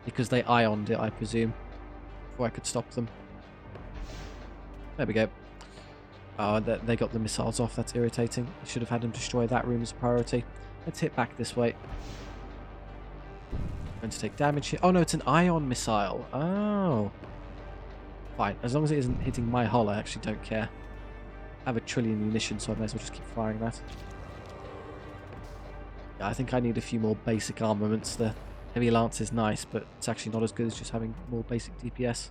Because they ioned it, I presume. Before I could stop them. There we go. Oh, they got the missiles off. That's irritating. I should have had them destroy that room as a priority. Let's hit back this way. Going to take damage here. Oh no, it's an ion missile. Oh. Fine. As long as it isn't hitting my hull, I actually don't care. I have a trillion munitions, so I may as well just keep firing that. Yeah, I think I need a few more basic armaments. The heavy lance is nice, but it's actually not as good as just having more basic DPS.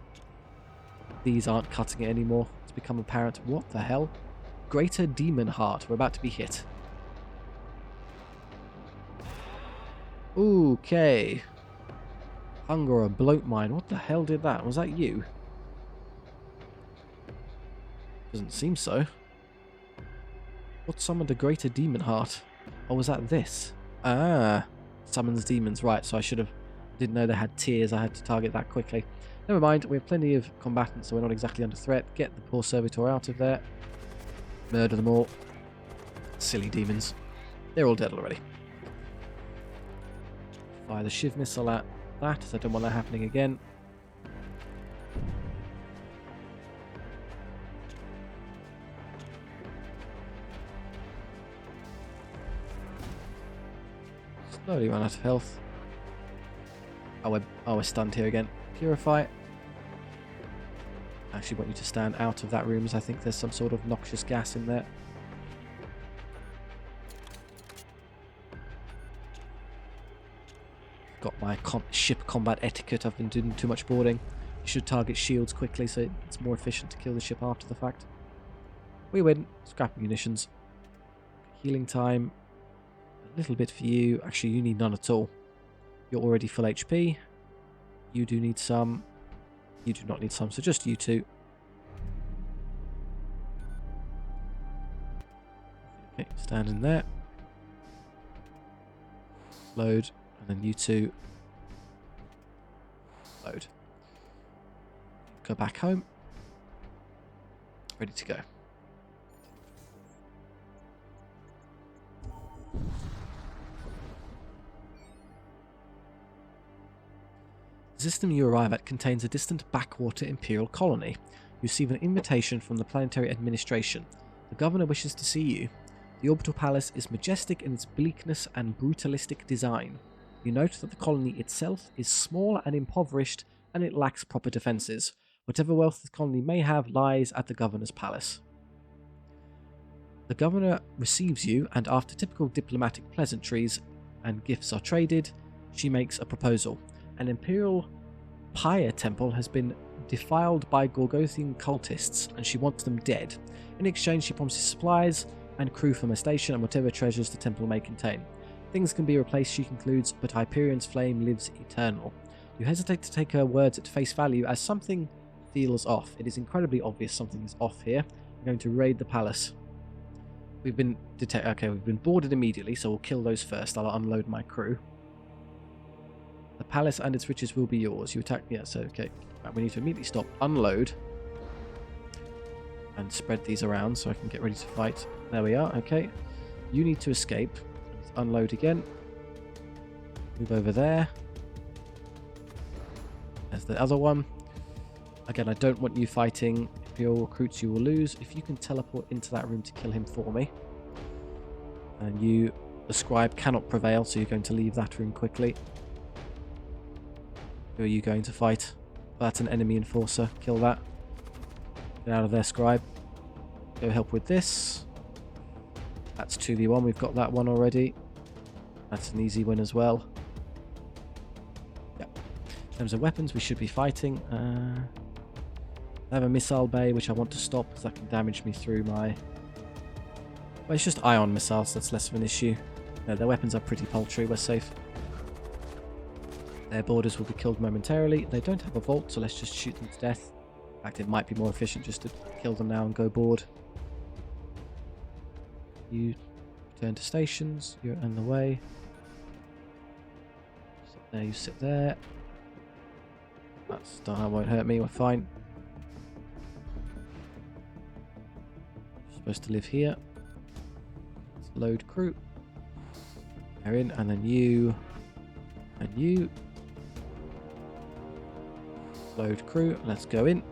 These aren't cutting it anymore. It's become apparent. What the hell? Greater Demon Heart. We're about to be hit. Okay. Hunger or bloat mine. What the hell did that? Was that you? Doesn't seem so. What summoned a Greater Demon Heart? Or was that this? Ah. Summons demons. Right, so I should have... Didn't know they had tiers. I had to target that quickly. Never mind, we have plenty of combatants, so we're not exactly under threat. Get the poor servitor out of there. Murder them all. Silly demons. They're all dead already. Fire the Shiv missile at that, as I don't want that happening again. Slowly run out of health. Oh, we're stunned here again. Purify. I actually want you to stand out of that room, as I think there's some sort of noxious gas in there. Got my ship combat etiquette. I've been doing too much boarding. You should target shields quickly so it's more efficient to kill the ship after the fact. We win. Scrap munitions. Healing time. A little bit for you. Actually, you need none at all. You're already full HP. You do need some. You do not need some, so just you two. Okay, stand in there. Load, and then you two. Load. Go back home. Ready to go. The system you arrive at contains a distant backwater Imperial colony. You receive an invitation from the planetary administration. The governor wishes to see you. The orbital palace is majestic in its bleakness and brutalistic design. You note that the colony itself is small and impoverished, and it lacks proper defences. Whatever wealth the colony may have lies at the governor's palace. The governor receives you, and after typical diplomatic pleasantries and gifts are traded, she makes a proposal. An Imperial Pyre temple has been defiled by Gorgothian cultists, and she wants them dead. In exchange, she promises supplies and crew from a station and whatever treasures the temple may contain. Things can be replaced, she concludes, but Hyperion's flame lives eternal. You hesitate to take her words at face value as something feels off. It is incredibly obvious something is off here. We're going to raid the palace. We've been we've been boarded immediately, so we'll kill those first. I'll unload my crew. The palace and its riches will be yours. You attack... Yeah, so, okay. Right, we need to immediately stop, unload, and spread these around so I can get ready to fight. There we are, okay. You need to escape. Let's unload again. Move over there. There's the other one. Again, I don't want you fighting Imperial recruits. You will lose. If you can teleport into that room to kill him for me. And you, the scribe, cannot prevail, so you're going to leave that room quickly. Who are you going to fight? Oh, that's an enemy enforcer. Kill that. Get out of there, scribe. Go help with this. That's 2v1. We've got that one already. That's an easy win as well. Yep. In terms of weapons, we should be fighting. I have a missile bay, which I want to stop because that can damage me through my... Well, it's just ion missiles, so that's less of an issue. No, their weapons are pretty paltry. We're safe. Their boarders will be killed momentarily. They don't have a vault, so let's just shoot them to death. In fact, it might be more efficient just to kill them now and go board. You return to stations. You're in the way. Sit there, you sit there. That won't hurt me. We're fine. Supposed to live here. Let's load crew. They're in, and then you and you. Load crew. Let's go in.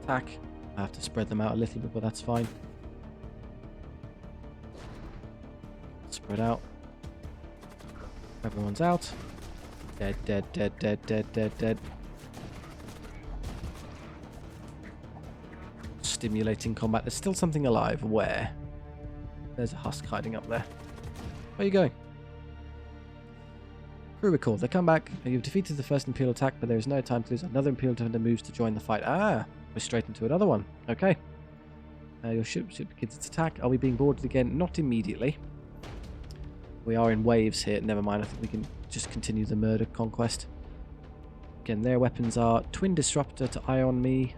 Attack. I have to spread them out a little bit, but that's fine. Spread out. Everyone's out. Dead, dead, dead, dead, dead, dead, dead. Stimulating combat. There's still something alive. Where? There's a husk hiding up there. Where are you going? Crew recall. They come back. You've defeated the first Imperial attack, but there is no time to lose. Another Imperial defender moves to join the fight. Ah! We're straight into another one. Okay. Your ship begins its attack. Are we being boarded again? Not immediately. We are in waves here. Never mind. I think we can just continue the murder conquest. Again, their weapons are Twin Disruptor to ion me,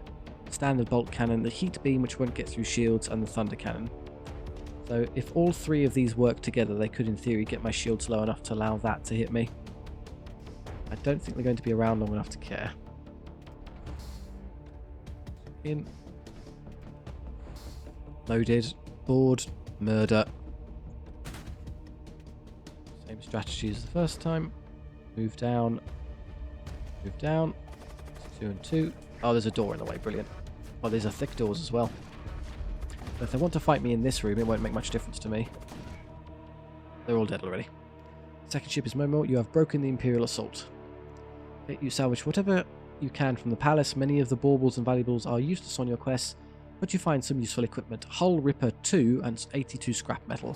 Standard Bolt Cannon, the Heat Beam, which won't get through shields, and the Thunder Cannon. So if all three of these work together, they could in theory get my shields low enough to allow that to hit me. I don't think they're going to be around long enough to care. In. Loaded. Board. Murder. Same strategy as the first time. Move down. Move down. 2 and 2. Oh, there's a door in the way. Brilliant. Oh, these are thick doors as well. But if they want to fight me in this room, it won't make much difference to me. They're all dead already. Second ship is Momo. You have broken the Imperial assault. You salvage whatever you can from the palace. Many of the baubles and valuables are useless on your quests, but you find some useful equipment. Hull Ripper 2 and 82 scrap metal.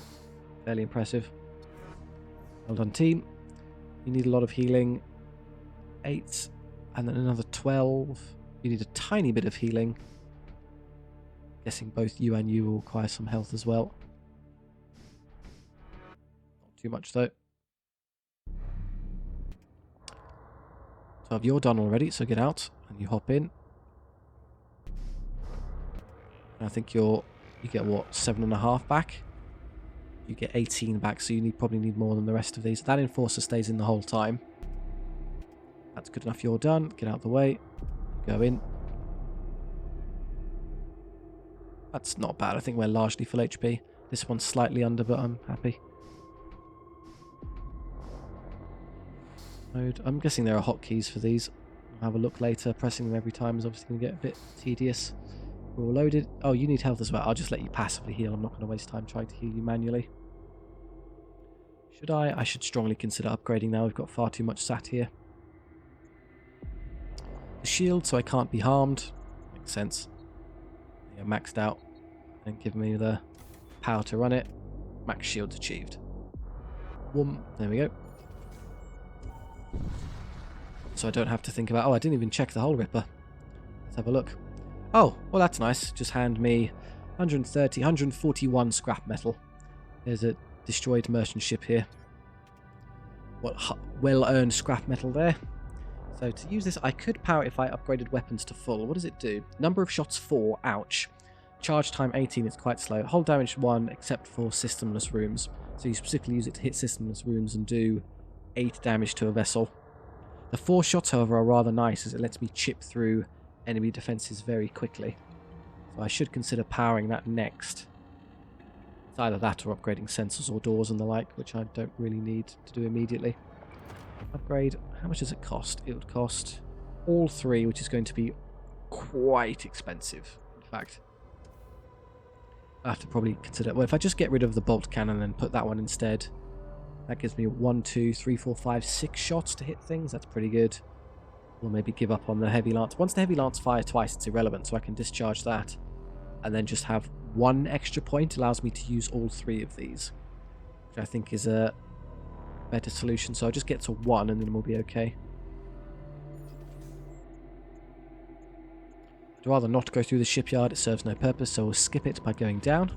Fairly impressive. Well done, team. You need a lot of healing. 8 and then another 12. You need a tiny bit of healing. Guessing both you and you will require some health as well. Not too much though. 12, you're done already, so get out and you hop in. And I think you get what, 7.5 back? You get 18 back, so you probably need more than the rest of these. That enforcer stays in the whole time. That's good enough. You're done. Get out of the way. Go in. That's not bad. I think we're largely full HP. This one's slightly under, but I'm happy. I'm guessing there are hotkeys for these. I'll have a look later. Pressing them every time is obviously going to get a bit tedious. We're all loaded. Oh, you need health as well. I'll just let you passively heal. I'm not going to waste time trying to heal you manually. Should I? I should strongly consider upgrading now. We've got far too much sat here. The shield, so I can't be harmed. Makes sense. Yeah, maxed out. And give me the power to run it. Max shields achieved. Whoom. There we go. So I don't have to think about... Oh, I didn't even check the Hull Ripper. Let's have a look. Oh, well that's nice. Just hand me 130, 141 scrap metal. There's a destroyed merchant ship here. What well-earned scrap metal there. So to use this, I could power it if I upgraded weapons to full. What does it do? Number of shots 4. Ouch. Charge time 18. It's quite slow. Hull damage 1, except for systemless rooms. So you specifically use it to hit systemless rooms and do 8 damage to a vessel. The 4 shots, however, are rather nice as it lets me chip through enemy defenses very quickly. So I should consider powering that next. It's either that or upgrading sensors or doors and the like, which I don't really need to do immediately. Upgrade. How much does it cost? It would cost all 3, which is going to be quite expensive, in fact. I have to probably consider... Well, if I just get rid of the bolt cannon and put that one instead, that gives me 1, 2, 3, 4, 5, 6 shots to hit things. That's pretty good. We'll maybe give up on the heavy lance. Once the heavy lance fires twice, it's irrelevant, so I can discharge that. And then just have 1 extra point allows me to use all 3 of these, which I think is a better solution. So I'll just get to 1 and then we'll be okay. I'd rather not go through the shipyard, it serves no purpose, so we'll skip it by going down.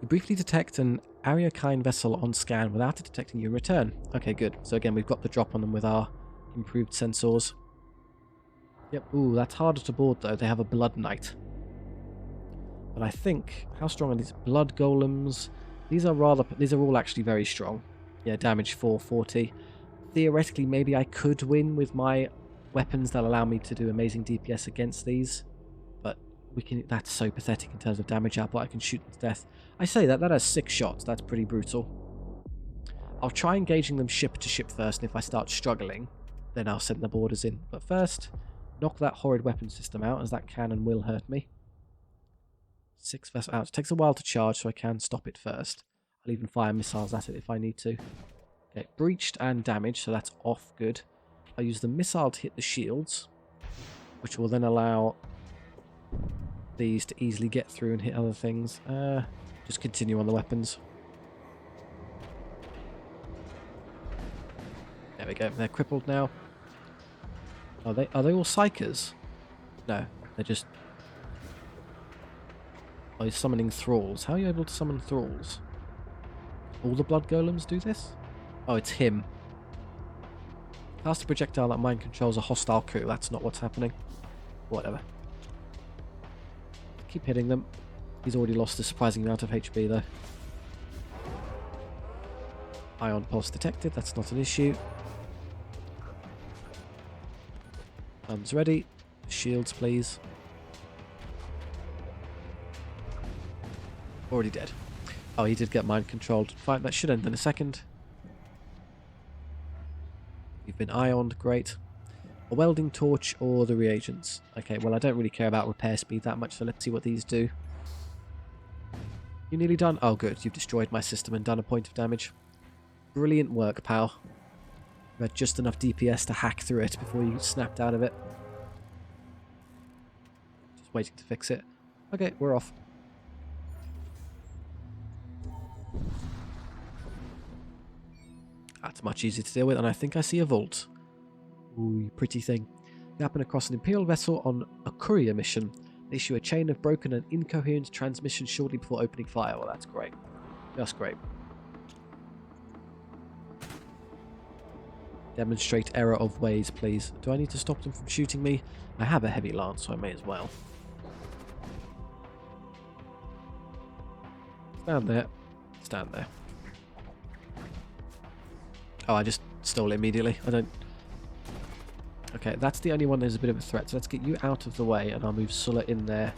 You briefly detect an Ariokine vessel on scan without it detecting you in return. Okay, good. So again, we've got the drop on them with our improved sensors. Yep, ooh, that's harder to board though. They have a Blood Knight. But I think, how strong are these blood golems? These are all actually very strong. Yeah, damage 440. Theoretically, maybe I could win with my weapons that allow me to do amazing DPS against these. But that's so pathetic in terms of damage output. I can shoot them to death. I say that has 6 shots. That's pretty brutal. I'll try engaging them ship to ship first, and if I start struggling, then I'll send the boarders in. But first, knock that horrid weapon system out, as that cannon will hurt me. 6 vessels out. It takes a while to charge, so I can stop it first. I'll even fire missiles at it if I need to. Okay, breached and damaged, so that's off. Good. I'll use the missile to hit the shields, which will then allow these to easily get through and hit other things. Just continue on the weapons. There we go. They're crippled now. Are they all psychers? No, they're just... Oh, he's summoning thralls. How are you able to summon thralls? All the blood golems do this? Oh, it's him. Cast a projectile that mind controls a hostile crew. That's not what's happening. Whatever. Keep hitting them. He's already lost a surprising amount of HP though. Ion pulse detected. That's not an issue. Guns ready. Shields, please. Already dead. Oh, he did get mind controlled. Fine, that should end in a second. You've been ioned, great. A welding torch or the reagents. Okay, well I don't really care about repair speed that much, so let's see what these do. You nearly done? Oh good, you've destroyed my system and done a point of damage. Brilliant work, pal. You had just enough DPS to hack through it before you snapped out of it. Just waiting to fix it. Okay, we're off. That's much easier to deal with, and I think I see a vault. Ooh, pretty thing. You happen across an Imperial vessel on a courier mission. They issue a chain of broken and incoherent transmissions shortly before opening fire. Well, that's great. Just great. Demonstrate error of ways, please. Do I need to stop them from shooting me? I have a heavy lance, so I may as well. Stand there. Stand there. Oh, I just stole it immediately. I don't... Okay, that's the only one that's a bit of a threat. So let's get you out of the way, and I'll move Sulla in there.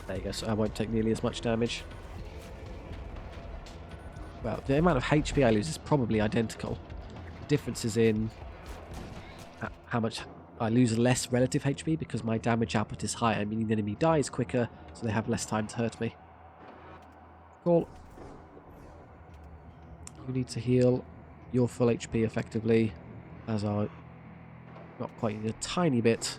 There you go, so I won't take nearly as much damage. Well, the amount of HP I lose is probably identical. The difference is in how much I lose less relative HP because my damage output is higher, meaning the enemy dies quicker, so they have less time to hurt me. Cool. You need to heal your full HP effectively, as I got quite a tiny bit.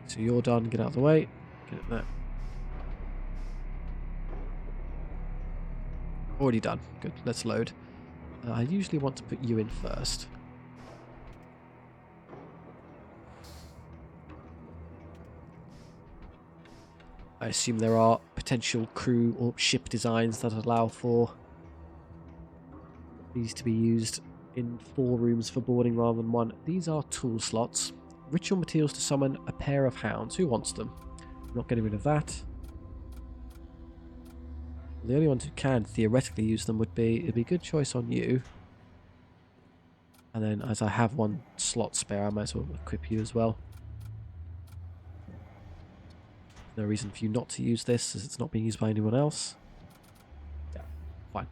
So you're done, get out of the way. Get it there. Already done. Good, let's load. I usually want to put you in first. I assume there are potential crew or ship designs that allow for these to be used in 4 rooms for boarding rather than 1. These are tool slots. Ritual materials to summon a pair of hounds. Who wants them? I'm not getting rid of that. The only ones who can theoretically use them would be... It'd be a good choice on you. And then as I have 1 slot spare, I might as well equip you as well. No reason for you not to use this, as it's not being used by anyone else. Yeah, fine.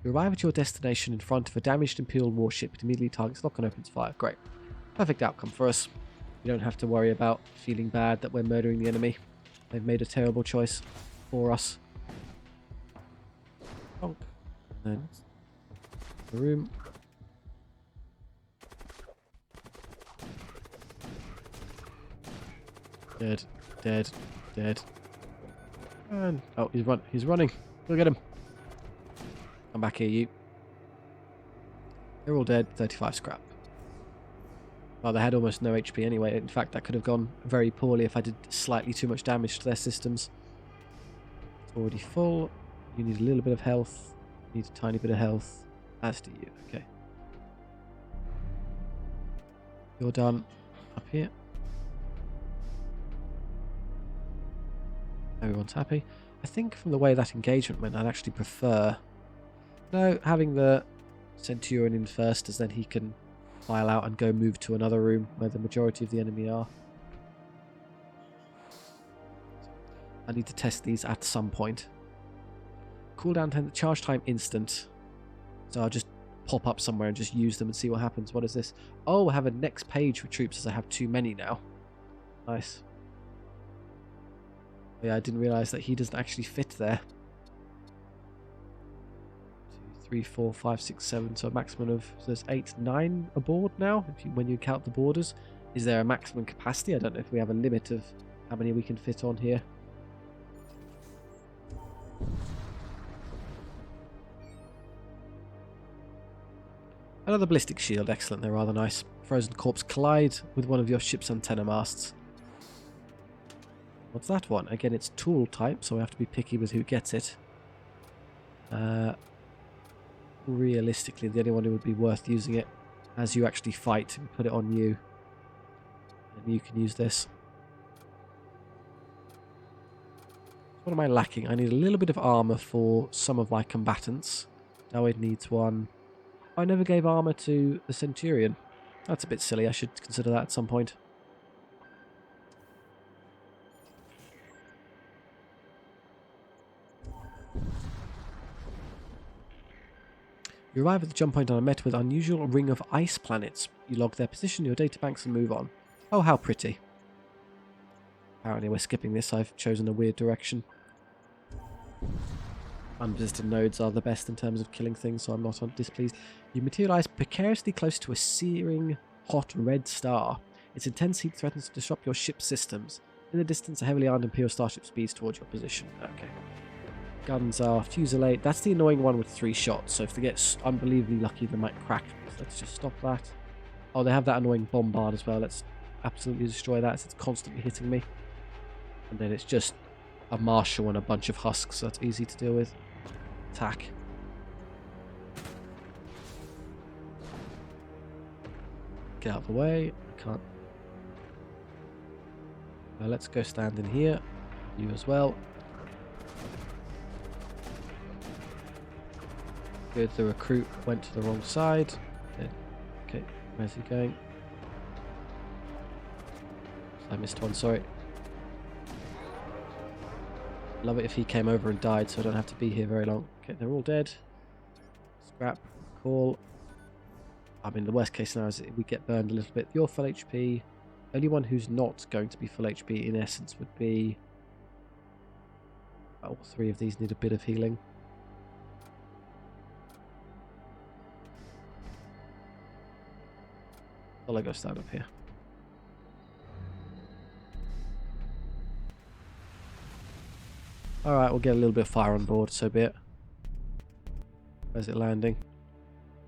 You arrive at your destination in front of a damaged Imperial warship. It immediately targets lock and opens fire. Great. Perfect outcome for us. We don't have to worry about feeling bad that we're murdering the enemy. They've made a terrible choice for us. Bonk. And then the room. Dead, dead, dead. And oh, he's running. Look at him. Come back here, you. They're all dead. 35 scrap. Well, they had almost no HP anyway. In fact, that could have gone very poorly if I did slightly too much damage to their systems. It's already full. You need a little bit of health. You need a tiny bit of health. As do you. Okay. You're done. Up here. Everyone's happy. I think from the way that engagement went, I'd actually prefer... No, having the Centurion in first, as then he can file out and go move to another room where the majority of the enemy are. I need to test these at some point. Cooldown time, charge time instant. So I'll just pop up somewhere and just use them and see what happens. What is this? Oh, I have a next page for troops as I have too many now. Nice. Yeah, I didn't realise that he doesn't actually fit there. 2, 3, 4, 5, 6, 7. So a maximum of... So there's 8, 9 aboard now, when you count the borders. Is there a maximum capacity? I don't know if we have a limit of how many we can fit on here. Another ballistic shield. Excellent. They're rather nice. Frozen corpse collide with one of your ship's antenna masts. What's that one? Again, it's tool type, so we have to be picky with who gets it. Realistically, the only one who would be worth using it as you actually fight, we put it on you. And you can use this. What am I lacking? I need a little bit of armor for some of my combatants. Now it needs one. I never gave armor to the Centurion. That's a bit silly. I should consider that at some point. You arrive at the jump point and are met with unusual ring of ice planets. You log their position, your databanks, and move on. Oh, how pretty. Apparently we're skipping this. I've chosen a weird direction. Unvisited nodes are the best in terms of killing things, so I'm not displeased. You materialize precariously close to a searing, hot red star. Its intense heat threatens to disrupt your ship's systems. In the distance, a heavily armed Imperial starship speeds towards your position. Okay. Guns are fusillade. That's the annoying one with 3 shots, so if they get unbelievably lucky, they might crack. Let's just stop that. Oh, they have that annoying bombard as well. Let's absolutely destroy that. It's constantly hitting me. And then it's just a marshal and a bunch of husks, so that's easy to deal with. Attack. Get out of the way. I can't. Let's go stand in here. You as well. Good, the recruit went to the wrong side. Okay, where's he going? I missed one, sorry. Love it if he came over and died, so I don't have to be here very long. Okay, they're all dead. Scrap, call. I mean, the worst case scenario is we get burned a little bit. You're full HP. Only one who's not going to be full HP, in essence, would be... All 3 of these need a bit of healing. I'll go stand up here. Alright, we'll get a little bit of fire on board, so be it. Where's it landing?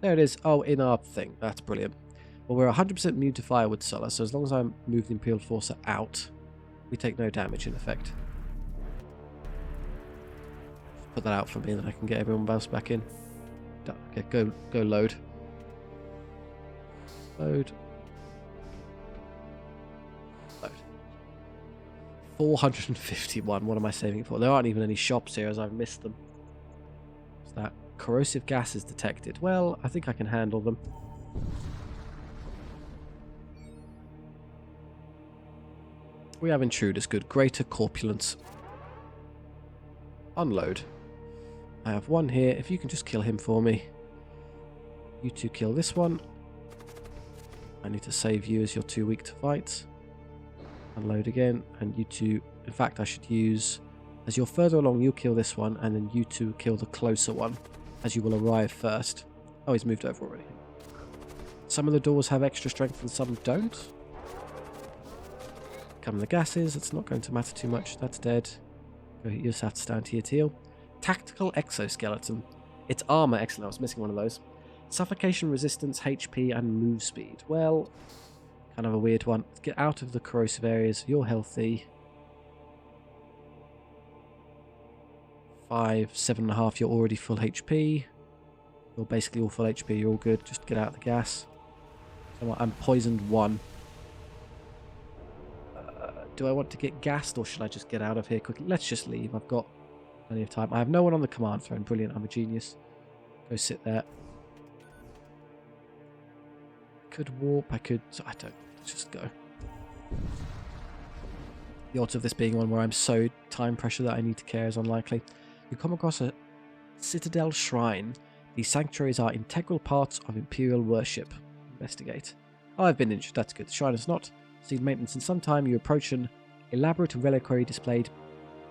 There it is. Oh, in our thing. That's brilliant. Well, we're 100% immune to fire with Sulla, so as long as I move the Imperial Forcer out, we take no damage in effect. Put that out for me, and then I can get everyone bounced back in. Okay, go load. Load. 451. What am I saving it for? There aren't even any shops here as I've missed them. What's that? Corrosive gas is detected. Well, I think I can handle them. We have intruders. Good. Greater corpulence. Unload. I have one here. If you can just kill him for me. You two kill this one. I need to save you as you're too weak to fight. Unload again. And you two... In fact, I should use... As you're further along, you'll kill this one. And then you two kill the closer one. As you will arrive first. Oh, he's moved over already. Some of the doors have extra strength and some don't. Come the gases. It's not going to matter too much. That's dead. You just have to stand here to heal. Tactical exoskeleton. It's armor. Excellent. I was missing one of those. Suffocation resistance, HP, and move speed. Well, kind of a weird one. Get out of the corrosive areas. You're healthy. 5, 7.5. You're already full HP. You're basically all full HP. You're all good. Just get out of the gas. So I'm poisoned 1. Do I want to get gassed or should I just get out of here quickly? Let's just leave. I've got plenty of time. I have no one on the command throne. Brilliant. I'm a genius. Go sit there. Could warp. I could... I don't... Let's just go. The odds of this being one where I'm so time pressure that I need to care is unlikely. You come across a citadel shrine. These sanctuaries are integral parts of Imperial worship. Investigate. Oh, I've been injured. That's good. The shrine has not seen maintenance in some time. You approach an elaborate reliquary displayed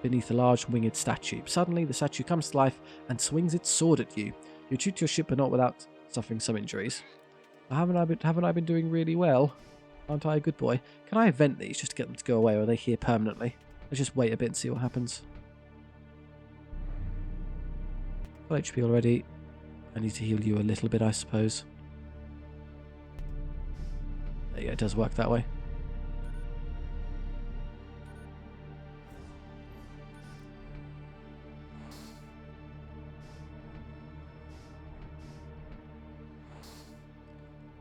beneath a large winged statue. Suddenly, the statue comes to life and swings its sword at you. You shoot your ship, but not without suffering some injuries. Haven't I been doing really well? Aren't I a good boy? Can I event these just to get them to go away, or are they here permanently? Let's just wait a bit and see what happens. Full HP already. I need to heal you a little bit, I suppose. There you go, it does work that way.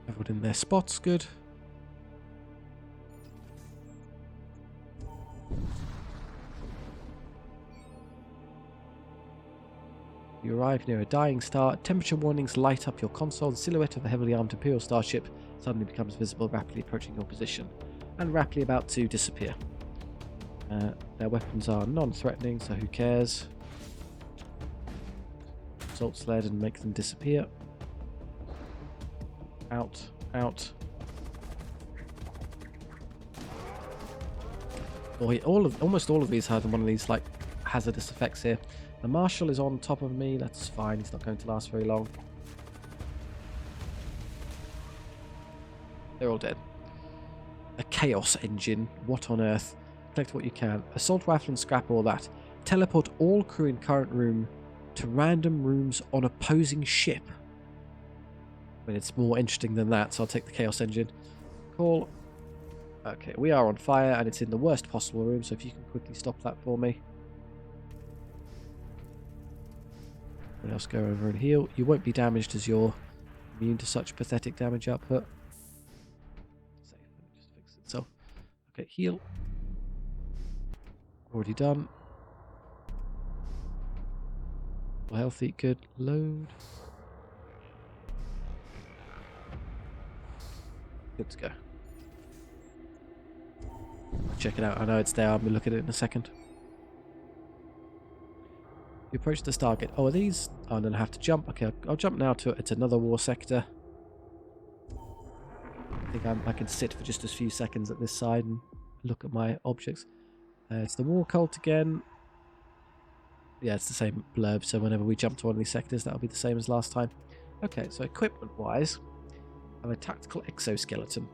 Everyone in their spots, good. You arrive near a dying star. Temperature warnings light up your console. The silhouette of a heavily armed Imperial starship suddenly becomes visible, rapidly approaching your position and rapidly about to disappear. Their weapons are non-threatening, so who cares? Assault sled and make them disappear. Out, out. Boy, almost all of these had one of these like hazardous effects here. The Marshal is on top of me. That's fine. He's not going to last very long. They're all dead. A Chaos Engine. What on earth? Collect what you can. Assault rifle and scrap all that. Teleport all crew in current room to random rooms on opposing ship. I mean, it's more interesting than that, so I'll take the Chaos Engine. Call. Okay, we are on fire, and it's in the worst possible room, so if you can quickly stop that for me. Everyone else go over and heal. You won't be damaged as you're immune to such pathetic damage output. Safe. Let me just fix itself. Okay, heal. Already done. All healthy, good. Load. Good to go. Check it out. I know it's there. I'll look at it in a second. You approach the Stargate. Oh, are these? Oh, and then I have to jump. Okay, I'll jump now to it. It's another war sector. I think I can sit for just a few seconds at this side and look at my objects. It's the war cult again. Yeah, it's the same blurb. So whenever we jump to one of these sectors, that'll be the same as last time. Okay, so equipment-wise, I have a tactical exoskeleton.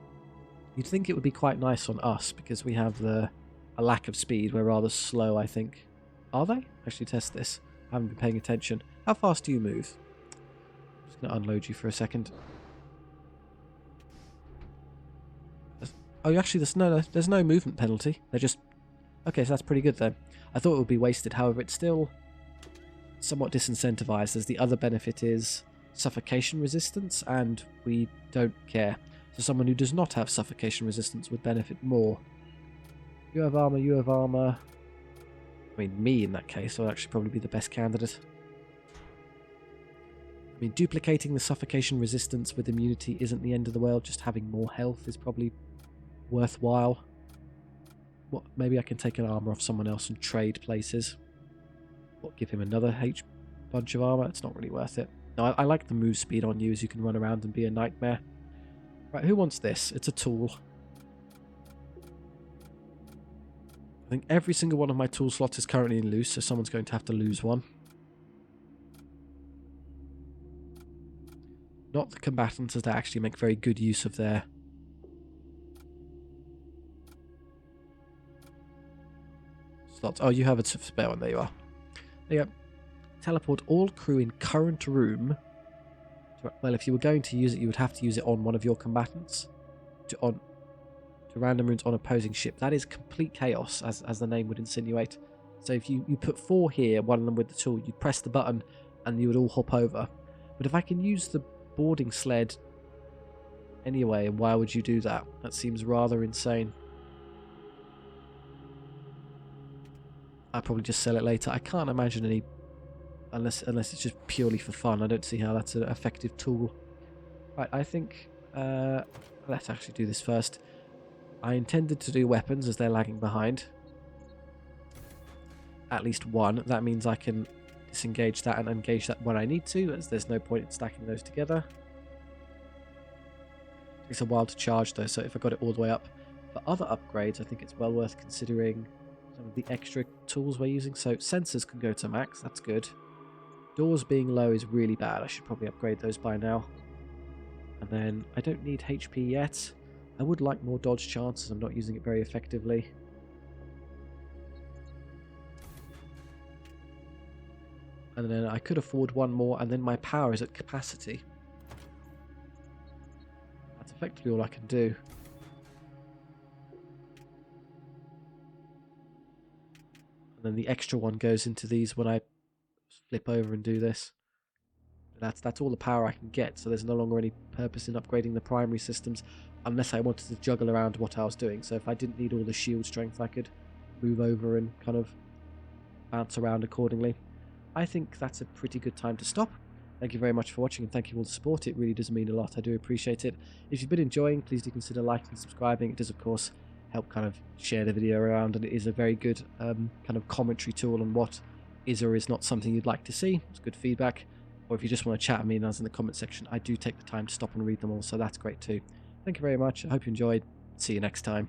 You'd think it would be quite nice on us because we have a lack of speed. We're rather slow, I think. Are they? Actually test this. I haven't been paying attention. How fast do you move? I'm just going to unload you for a second. Oh, actually, there's no movement penalty. They're just... Okay, so that's pretty good then. I thought it would be wasted. However, it's still somewhat disincentivized, as the other benefit is suffocation resistance, and we don't care. So someone who does not have suffocation resistance would benefit more. You have armor, you have armor. I mean, me in that case would actually probably be the best candidate. I mean, duplicating the suffocation resistance with immunity isn't the end of the world. Just having more health is probably worthwhile. What? Maybe I can take an armor off someone else and trade places. What? Give him another bunch of armor. It's not really worth it. No, I like the move speed on you, as you can run around and be a nightmare. Right, who wants this? It's a tool. I think every single one of my tool slots is currently in loose, so someone's going to have to lose one. Not the combatants, as they actually make very good use of their slots. Oh, you have a spare one. There you are. There you go. Teleport all crew in current room. Well, if you were going to use it, you would have to use it on one of your combatants. To random runes on opposing ship. That is complete chaos, as the name would insinuate. So if you put 4 here, one of them with the tool, you'd press the button and you would all hop over. But if I can use the boarding sled anyway, why would you do that? That seems rather insane. I'll probably just sell it later. I can't imagine any, unless it's just purely for fun. I don't see how that's an effective tool. Right, I think let's actually do this first. I intended to do weapons as they're lagging behind. At least one. That means I can disengage that and engage that when I need to, as there's no point in stacking those together. It takes a while to charge though, so if I got it all the way up. For other upgrades, I think it's well worth considering some of the extra tools we're using. So sensors can go to max, that's good. Doors being low is really bad. I should probably upgrade those by now. And then I don't need HP yet. I would like more dodge chances. I'm not using it very effectively. And then I could afford one more, and then my power is at capacity. That's effectively all I can do. And then the extra one goes into these when I flip over and do this. That's all the power I can get, so there's no longer any purpose in upgrading the primary systems unless I wanted to juggle around what I was doing. So if I didn't need all the shield strength, I could move over and kind of bounce around accordingly. I think that's a pretty good time to stop. Thank you very much for watching, and thank you for all the support. It really does mean a lot. I do appreciate it. If you've been enjoying, please do consider liking and subscribing. It does, of course, help kind of share the video around, and it is a very good kind of commentary tool on what is or is not something you'd like to see. It's good feedback. Or if you just want to chat with me in the comment section, I do take the time to stop and read them all, so that's great too. Thank you very much. I hope you enjoyed. See you next time.